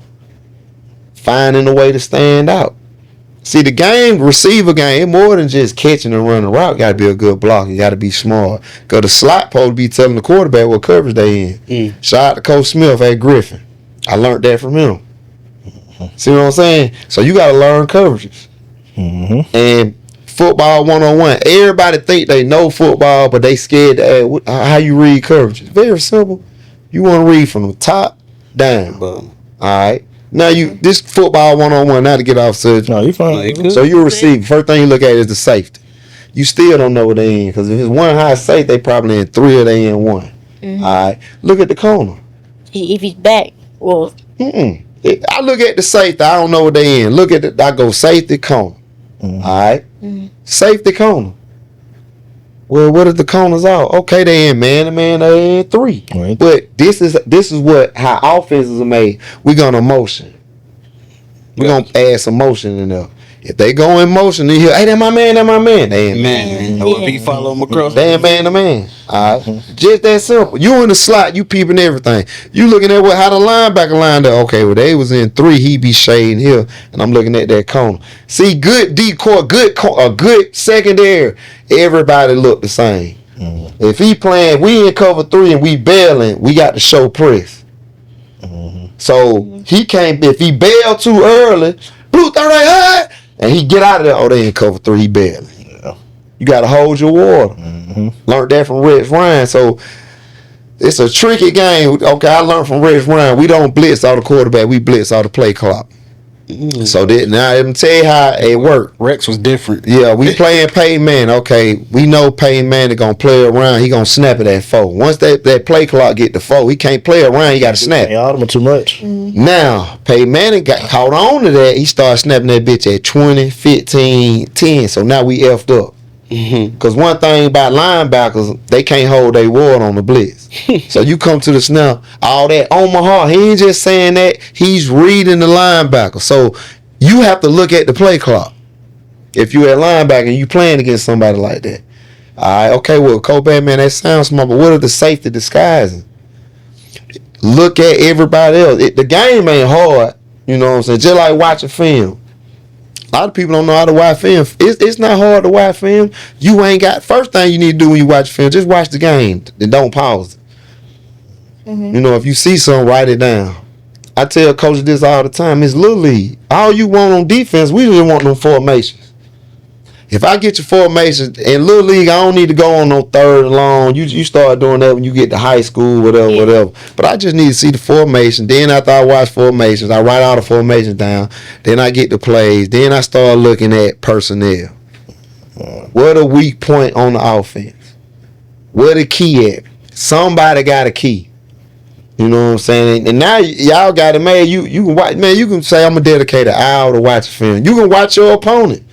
finding a way to stand out. See, the receiver game, more than just catching and running route. You got to be a good blocker. You got to be smart. Because the slot supposed to be telling the quarterback what coverage they in. Shout out to Coach Smith at Griffin. I learned that from him. See what I'm saying? So you got to learn coverages. And football 101. Everybody think they know football, but they scared to ask how you read coverages. Very simple. You want to read from the top down. All right. Now this football 101. Now to get off subject. No, you fine. So you receive. First thing you look at is the safety. You still don't know what they in, because if it's one high safe, they probably in 3 or they in 1. All right. Look at the corner. If he's back, well. I look at the safety. I don't know what they in. Look at it. I go safety corner. All right. Safety corner. Well, what if the corners out? Okay, they in man to man, they in 3. Right. But this is how offenses are made. We're gonna motion. We're gonna add some motion in there. If they go in motion, they hear, hey, that my man. They ain't man. If you follow them across, they ain't man to man. All right, just that simple. You in the slot, you peeping everything. You looking at how the linebacker lined up. Okay, well they was in 3, he be shading here, and I'm looking at that corner. See, good decoy, good secondary. Everybody look the same. If he playing, we in cover 3 and we bailing, we got to show press. So he can't. If he bail too early, blue 38, and he get out of there. Oh, they in cover 3, he bailing. You got to hold your water. Learned that from Rex Ryan. So it's a tricky game. Okay, I learned from Rex Ryan. We don't blitz all the quarterback. We blitz all the play clock. So now let me tell you how it worked. Rex was different. Yeah, we playing Peyton Manning. Okay, we know Peyton Manning gonna play around. He gonna snap it at 4. Once that play clock get to 4, he can't play around. He got to snap. Y'all too much. Now Peyton Manning got caught on to that. He started snapping that bitch at 20, 15, 10. So now we effed up. Because one thing about linebackers, they can't hold their word on the blitz. So you come to the snap, all that Omaha, he ain't just saying that, he's reading the linebacker. So you have to look at the play clock. If you at linebacker and you playing against somebody like that. All right, okay, well, Coach Batman, that sounds smart, but what are the safety disguising? Look at everybody else. The game ain't hard, you know what I'm saying? Just like watching film. A lot of people don't know how to watch film. It's not hard to watch film. You ain't got. First thing you need to do when you watch film, just watch the game and don't pause it. If you see something, write it down. I tell coaches this all the time. It's Little League. All you want on defense, we just want them formations. If I get your formation in Little League, I don't need to go on no third and long. You start doing that when you get to high school, whatever. But I just need to see the formation. Then after I watch formations, I write all the formations down. Then I get the plays. Then I start looking at personnel. Where the weak point on the offense? Where the key at? Somebody got a key. You know what I'm saying? And now y'all got it, man. You can watch, man. You can say I'm gonna dedicate an hour to watch a film. You can watch your opponent.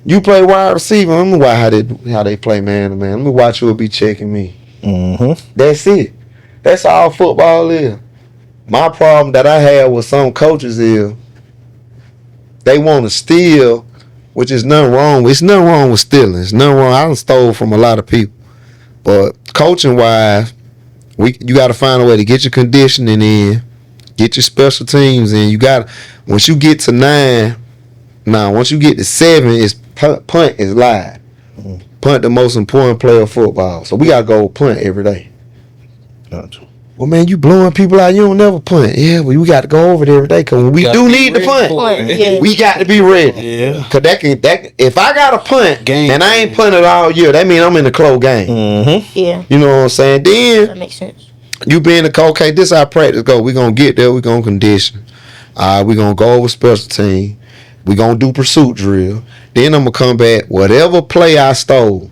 You play wide receiver. Let me watch how they play man to man. Let me watch who'll be checking me. Mm-hmm. That's it. That's all football is. My problem that I have with some coaches is they want to steal, which is nothing wrong. It's nothing wrong with stealing. It's nothing wrong. I done stole from a lot of people. But coaching wise, you got to find a way to get your conditioning in, get your special teams in. You got once you get to 9. Now, once you get to 7, it's punt is live. Punt the most important player of football. So we gotta go punt every day. Gotcha. Well, man, you blowing people out. You don't never punt. Yeah, well, we got to go over there every day because we do need to punt. Yeah. We got to be ready. Yeah. Cause that if I got a punt Game. and I ain't punted all year, that means I'm in the close game. Mm-hmm. Yeah. You know what I'm saying? Then That makes sense. you be in the coach. Okay, this how practice go. We gonna get there. We gonna condition. We gonna go over special team. We gonna do pursuit drill. Then I'm gonna come back. Whatever play I stole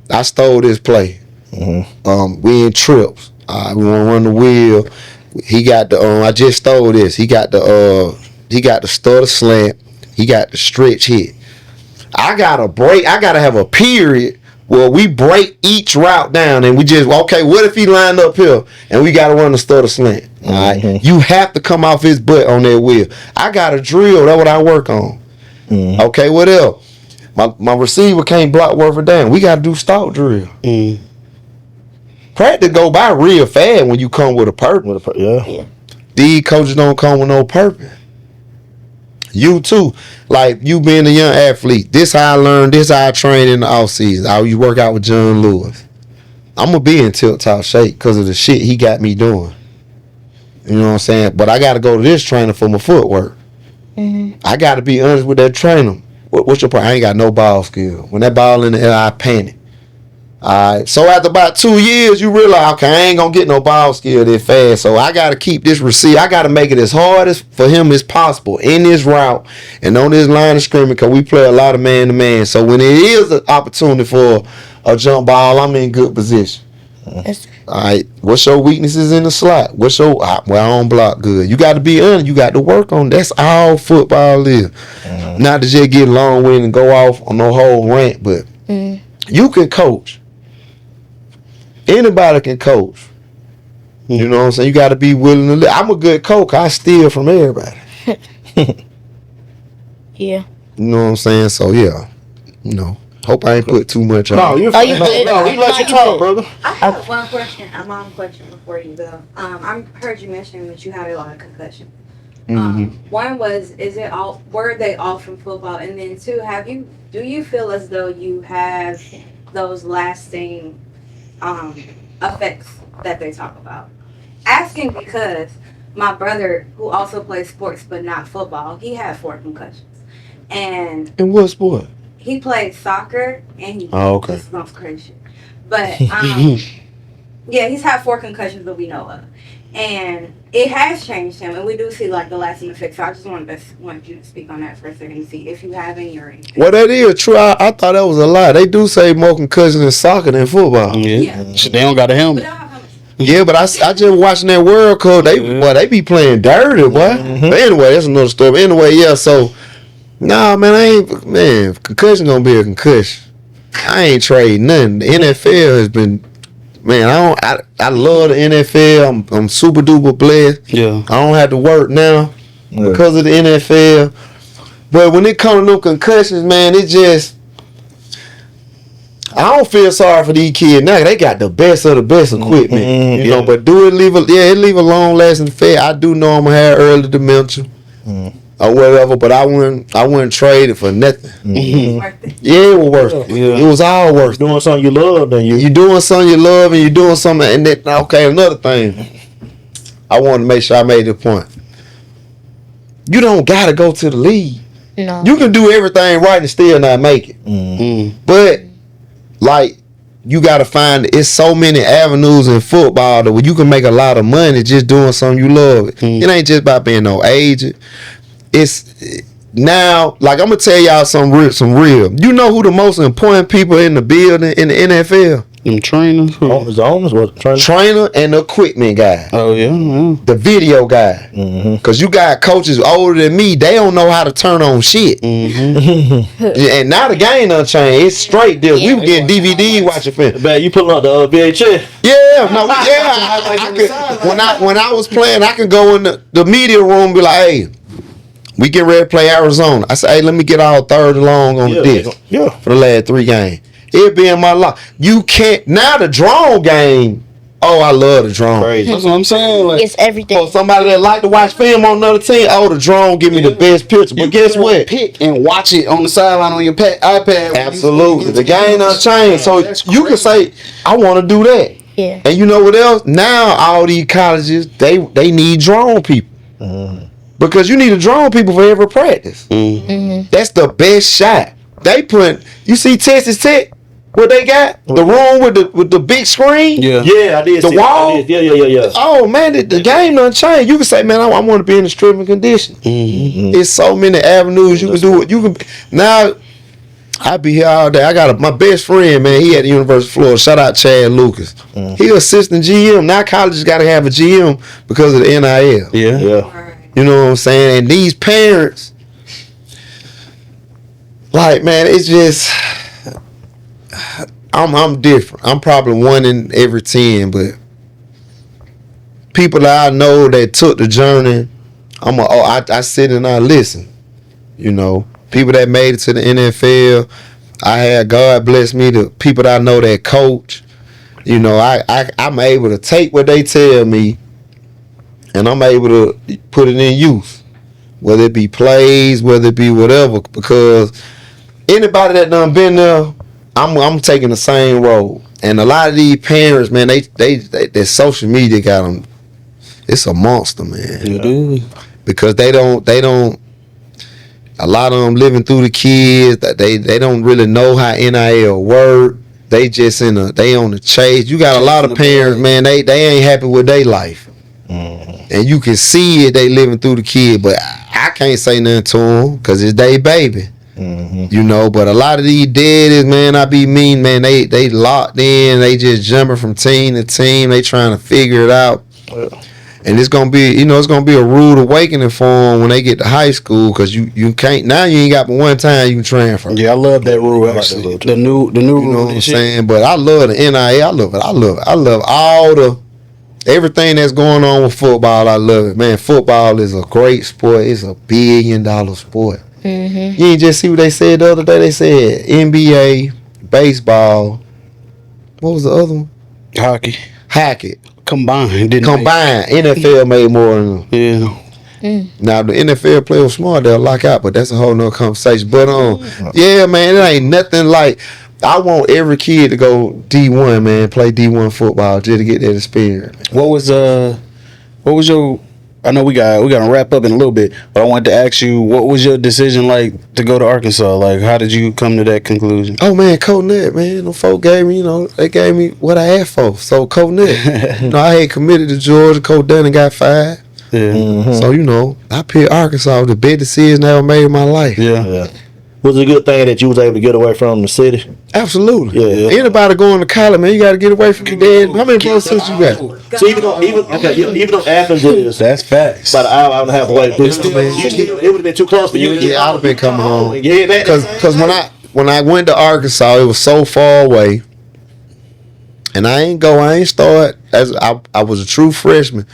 this play. Mm-hmm. We in trips. We wanna run the wheel. He got the. I just stole this. He got the. He got the stutter slant. He got the stretch hit. I gotta break. I gotta have a period where we break each route down and we just okay. What if he lined up here and we gotta run the stutter slant? All right, you have to come off his butt on that wheel. I got a drill. That's what I work on. Mm-hmm. Okay, what else? My receiver can't block worth a damn. We gotta do stalk drill. Practice go by real fast when you come with a purpose. Yeah. These coaches don't come with no purpose. You too, like you being a young athlete. This how I learned. This how I train in the off season. I used to work out with John Lewis. I'm gonna be in tip-top shape because of the shit he got me doing. You know what I'm saying? But I got to go to this trainer for my footwork. Mm-hmm. I got to be honest with that trainer. What's your problem? I ain't got no ball skill. When that ball in the air, I panic. All right. So after about 2 years, you realize, okay, I ain't gonna get no ball skill that fast. So I gotta keep this receiver. I gotta make it as hard as for him as possible in this route and on this line of scrimmage because we play a lot of man to man. So when it is an opportunity for a jump ball, I'm in good position. Yes. All right. What's your weaknesses in the slot? What's your well, I don't block good. You got to be honest. You got to work on. That's all football is. Not to just get long winded and go off on no whole rant, but you can coach. Anybody can coach. You know what I'm saying? You got to be willing to. I'm a good coach. I steal from everybody. Yeah. You know what I'm saying? So yeah, you know. Hope I ain't put too much on. No, you Oh, you good. no, we let you talk, brother. I have one question, a mom question before you go. I heard you mention that you had a lot of concussions. One was, were they all from football? And then two, do you feel as though you have those lasting effects that they talk about? Asking because my brother, who also plays sports but not football, he had 4 concussions. And In what sport? he played soccer and he okay. just sounds crazy. But yeah, he's had 4 concussions that we know of. And it has changed him, and we do see like the lasting effects. So I just wanted you to speak on that for a second and see if you have any or anything. Well, that is true. I thought that was a lie. They do say more concussions in soccer than football. Yeah. Shit, they don't got a But helmet. I don't have helmets. Yeah, but I just watching that World Cup. They be playing dirty, boy. But anyway, that's another story. Anyway, yeah. So, nah, man, concussion gonna be a concussion. I ain't trading nothing. The NFL has been, man. I love the NFL. I'm super duper blessed. Yeah. I don't have to work now because of the NFL. But when it comes to no concussions, man, it just. I don't feel sorry for these kids now. They got the best of the best equipment, you know. But it leave a long lasting effect. I do know I'm gonna have early dementia or whatever, but I wouldn't trade it for nothing. Worth it. Yeah, it was worth it. Yeah. It was all worth it. Doing something you love, then you. You doing something you love, and you doing something. And that, okay, another thing. I want to make sure I made the point. You don't gotta go to the league. No. You can do everything right and still not make it. But like you gotta find it's so many avenues in football that where you can make a lot of money just doing something you love. It ain't just about being no agent. It's now like I'm gonna tell y'all some real. You know who the most important people in the building in the NFL? Them trainers. The owners was Trainer and the equipment guy. Oh yeah. The video guy. Cause you got coaches older than me, they don't know how to turn on shit. And now the game done changed. It's straight deal. We were getting DVD watching film. Man, you pulling out the VHS? Yeah, no, yeah. When I was playing, I could go in the media room and be like, hey, we get ready to play Arizona. I said, hey, let me get our third and long on the disc for the last 3 games. It be in my life. You can't now the drone game. Oh, I love the drone. Crazy. That's what I'm saying. Like, It's everything. For somebody that like to watch film on another team, oh, the drone give me the best picture. But guess what? Pick and watch it on the sideline on your iPad. Absolutely, the game done changed. So you can say, I want to do that. Yeah. And you know what else? Now all these colleges they need drone people. Because you need a drone people for every practice. That's the best shot. They put you see Texas Tech, what they got? The room with the big screen? Yeah. Yeah, I did. The see wall? that. Yeah. Oh man, the game done changed. You can say, man, I want to be in the stripping condition. There's so many avenues you can do it. You can now I be here all day. I got my best friend, man. He at the University of Florida. Shout out Chad Lucas. He assistant GM. Now colleges got to have a GM because of the NIL. Yeah. You know what I'm saying? And these parents, like, man, it's just, I'm different. I'm probably 1 in every 10, but people that I know that took the journey, I sit and I listen. You know, people that made it to the NFL, I had God bless me to people that I know that coach. You know, I'm able to take what they tell me, and I'm able to put it in use, whether it be plays, whether it be whatever. Because anybody that done been there, I'm taking the same road. And a lot of these parents, man, their social media got them. It's a monster, man. It is. Because they don't. A lot of them living through the kids. They don't really know how NIL work. They just they on the chase. You got a lot of parents, man. They ain't happy with their life. And you can see it, they living through the kid, but I can't say nothing to them because it's their baby. You know, but a lot of these daddies, man, I be mean, man, they locked in, they just jumping from team to team, they trying to figure it out. And it's gonna be, it's gonna be a rude awakening for them when they get to high school, because you can't, now you ain't got but one time you can transfer. Yeah, I love that rule actually. Like that the new You rule. know what I'm saying? But I love the NIL, I love it. I love all everything that's going on with football. I love it, man. Football is a great sport. It's a $1 billion sport. You ain't just see what they said the other day. They said NBA, baseball. What was the other one? Hockey. Combined. NFL made more than them. Yeah. Now the NFL players smart, they'll lock out, but that's a whole nother conversation. But yeah, man, it ain't nothing like. I want every kid to go D1, man, play D1 football just to get that experience. What was your? I know we got to wrap up in a little bit, but I wanted to ask you, what was your decision like to go to Arkansas? Like, how did you come to that conclusion? Oh man, Coach Nett, man, them folk gave me, they gave me what I asked for. So Coach Nett, I had committed to Georgia. Coach Dunn got fired. Yeah. So I picked Arkansas, the best decision I ever made in my life. Yeah. Was it a good thing that you was able to get away from the city? Absolutely. Yeah. Anybody going to college, man, you got to get away from your dad. How many brothers and sisters you got? So even though Athens is That's facts. about an hour and a half away, it would have been too close for you. Yeah, I'd have been coming home. You hear that? Because when I went to Arkansas, it was so far away, and I ain't start as I was a true freshman.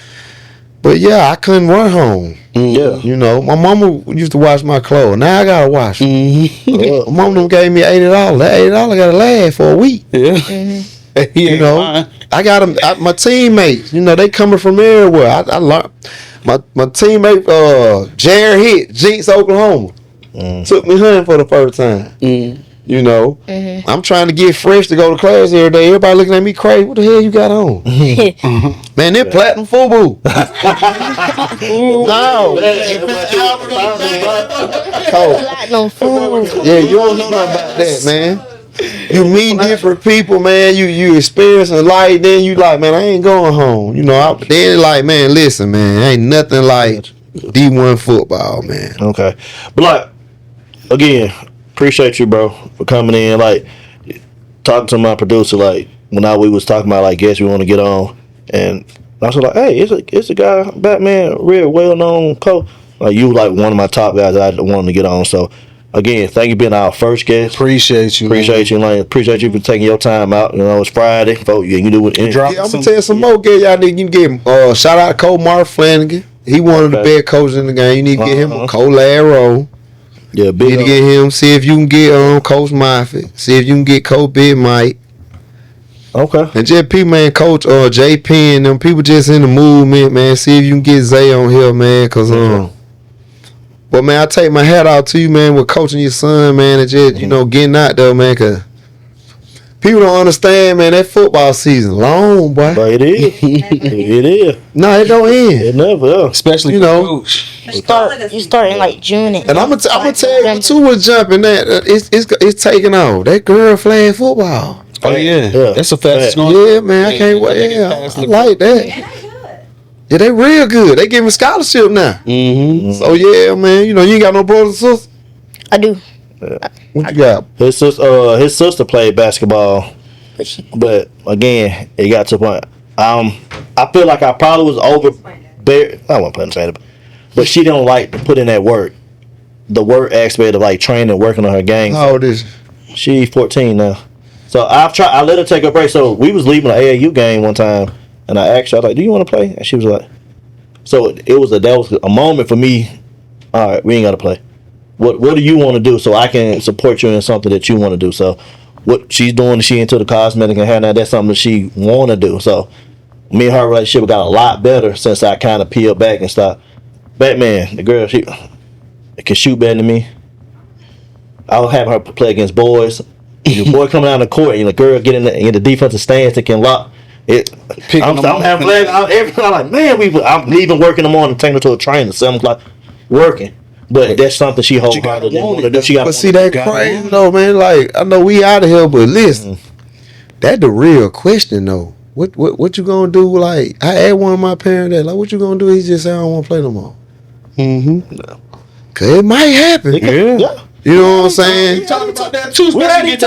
But yeah, I couldn't run home. Yeah. My mama used to wash my clothes. Now I gotta wash. My mama done gave me $80. That $80 gotta last for a week. Yeah. I got them. My teammates, they coming from everywhere. I learned. My teammate, Jared Hitt, Jinx, Oklahoma, took me hunting for the first time. You know, I'm trying to get fresh to go to class every day. Everybody looking at me crazy. What the hell you got on? Man, they're platinum FUBU. No. Platinum food. Yeah, you don't know nothing about that, man. You meet different people, man. You experiencing life. Then you like, man, I ain't going home. You know, then like, man, listen, man, ain't nothing like D1 football, man. Okay, but like again, appreciate you, bro, for coming in. Like talking to my producer, like when we was talking about like guests we want to get on, and I was like, hey, it's a guy, Batman, real well known coach. Like you, like one of my top guys that I wanted to get on. So again, thank you for being our first guest. Appreciate you, appreciate you for taking your time out. You know, it's Friday, folks. You can do it. Yeah, I'm gonna tell you some more, guys. Y'all need to get shout out to Coach Mark Flanagan. He one of the best coaches in the game. You need to get him a Cole Arrow. Yeah, big. You need to get him. See if you can get Coach Moffitt. See if you can get Coach Big Mike. Okay. And just people, man, Coach J Penn, them people just in the movement, man. See if you can get Zay on here, man. Cause but man, I take my hat out to you, man, with coaching your son, man, and just getting out there, man. Cause people don't understand, man. That football season long, boy. But it is. It is. No, it don't end. It never. Especially coach. You start in like June. And I'm gonna tell you too what's jumping that it's taking off. That girl flag football. Oh yeah, that's a fast. Yeah, man, I can't wait. Yeah, I like that. Yeah, they real good. They giving scholarship now. Mm-hmm. So yeah, man, you ain't got no brothers and sisters. I do. What you got? His sister played basketball, but again, it got to a point. I feel like I probably was I wasn't putting it, but she don't like to put in that work. The work aspect of like training, working on her game. How old is she? 14 now. So I let her take a break. So we was leaving an AAU game one time, and I asked her, I was like, "Do you want to play?" And she was like, "So that was a moment for me. All right, we ain't got to play. What do you want to do so I can support you in something that you want to do?" So what she's doing, she into the cosmetic and hair now. That's something that she want to do. So me and her relationship got a lot better since I kind of peeled back and stopped. Batman, the girl, she can shoot better than me. I'll have her play against boys. The boy coming out of the court and the girl get in the defensive stance that can lock it. I'm having flags. I'm like, man, I'm leaving work in the morning, taking her to a train at 7 o'clock, working. But that's something she wholeheartedly want to do. But see, that crazy though, man. Like I know we out of here, but listen, that's the real question though. What you gonna do? Like I asked one of my parents that, like, what you gonna do? He just said, I don't want to play no more. Cause it might happen. Yeah. You know what I'm saying? Talking about that too. We had these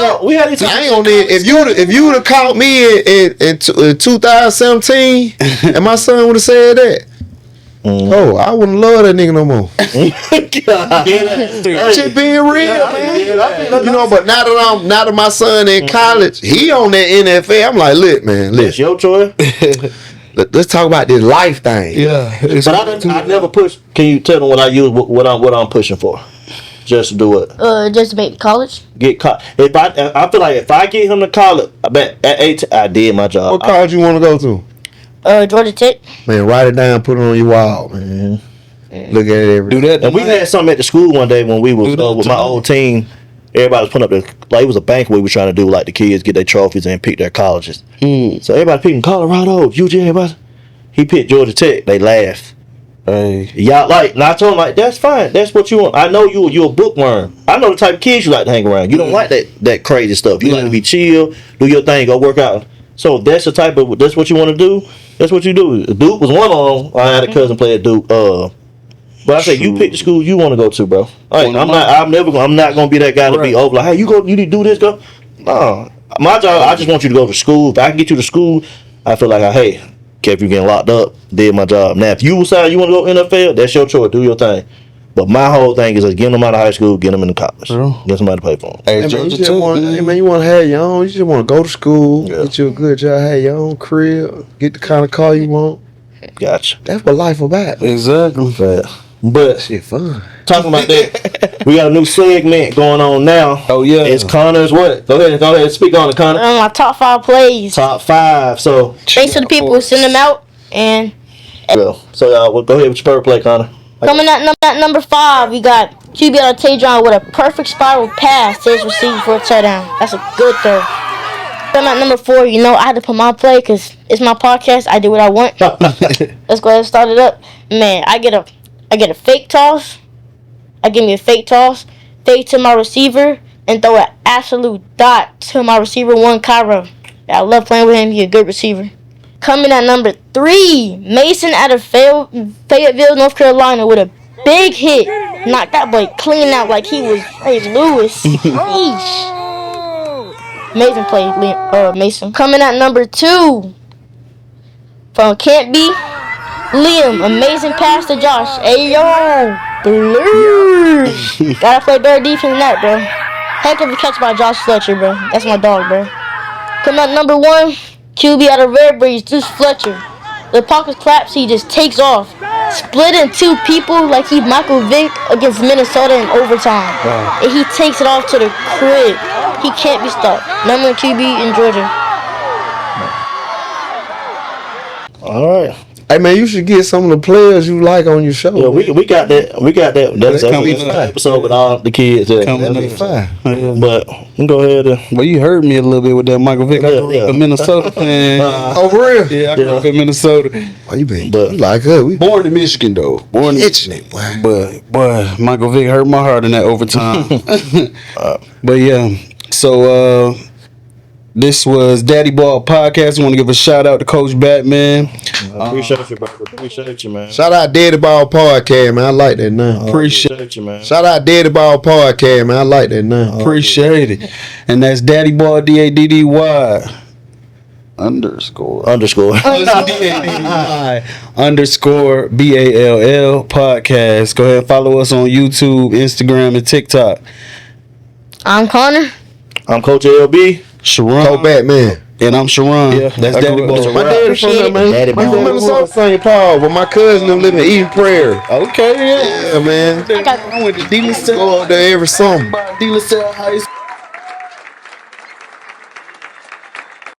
I ain't on it. If you would have caught me in 2017, and my son would have said that, I wouldn't love that nigga no more. Shit being real, man. But now that my son in college, he on that NFL. I'm like, look, man, It's your choice. Let's talk about this life thing. Yeah, but I never push. Can you tell them what I use? What I'm pushing for? Just to do it. Just to make it to college. Get caught. If I feel like if I get him to college, I bet at 18 I did my job. What college you want to go to? Georgia Tech. Man, write it down, put it on your wall, man. Look at it every day. Do that. And we had something at the school one day when we was with my old team. Everybody was putting up it was a banquet we were trying to do, like the kids get their trophies and pick their colleges. So everybody picking Colorado, UJ, everybody. He picked Georgia Tech. They laughed. Hey. Y'all and I told him like, that's fine. That's what you want. I know you're a bookworm. I know the type of kids you like to hang around. You don't like that crazy stuff. You like to be chill, do your thing, go work out. So that's that's what you want to do. That's what you do. Duke was one of them. I had a cousin play at Duke. But I said, you pick the school you want to go to, bro. Right, I'm not gonna be that guy to be over like, hey, you need to do this, go. No, my job. I just want you to go to school. If I can get you to school, I feel like kept you getting locked up, did my job. Now, if you decide you want to go NFL, that's your choice. Do your thing. But my whole thing is just get them out of high school, get them into college, get somebody to pay for them. Hey, man, you want to have your own. You just want to go to school, get you a good job, have your own crib, get the kind of car you want. Gotcha. That's what life about. Exactly. But shit fun. Talking about that, we got a new segment going on now. Oh yeah, it's Connor's what? Go ahead, speak on it, Connor. My top 5 plays. Top 5. So thanks to the people who send them out and. So go ahead with your first play, Connor. Coming at number 5, we got QB out of Tajon with a perfect spiral pass to his receiver for a touchdown. That's a good throw. Coming at number 4, you know I had to put my play because it's my podcast. I do what I want. Let's go ahead and start it up. Man, I get a fake toss. Give me a fake toss, fake to my receiver, and throw an absolute dot to my receiver 1, Carroll. I love playing with him. He's a good receiver. Coming at number 3, Mason out of Fayetteville, North Carolina with a big hit. Knocked that boy clean out like he was Ray Lewis. Yeesh. Amazing play, Mason. Coming at number 2, from Can't Be, Liam. Amazing pass to Josh. Hey, yo. Blue. Gotta play better defense than that, bro. Heck of a catch by Josh Fletcher, bro. That's my dog, bro. Coming at number 1, QB out of Red Breeze, Deuce Fletcher. The pocket claps, he just takes off. Split in 2 people like he Michael Vick against Minnesota in overtime. Wow. And he takes it off to the crib. He can't be stopped. Number 1 QB in Georgia. All right. Hey man, you should get some of the players you like on your show. Yeah, we got that. We got that. That's coming an episode with all the kids. Coming up. Fine. But you go ahead. Well, you heard me a little bit with that Michael Vick. I grew up in Minnesota fan. Oh, for real? Yeah, I grew up in Minnesota. Oh, you been But- you like us. We Born in Michigan, though. Born in itching it, boy. But boy, Michael Vick hurt my heart in that overtime. But yeah, so this was DaddyBall Podcast. I want to give a shout out to Coach Batmane. I appreciate you, brother. Appreciate you, man. Shout out DaddyBall Podcast, man. I like that now. Appreciate you, man. Shout out DaddyBall Podcast, man. I like that now. Appreciate it. And that's DaddyBall DADDY underscore underscore BALL podcast. Go ahead and follow us on YouTube, Instagram, and TikTok. I'm Connor. I'm Coach LB. Sharon. Go Batman. And I'm Sharon. Yeah, That's I grew up DaddyBall. with My daddy from there, man. Daddy My Ball. from Minnesota, St. Paul, but my cousin them live in Eden Prairie. Okay, yeah. Yeah, man. I went to D. LaSalle. Go up there every summer. D. LaSalle High School.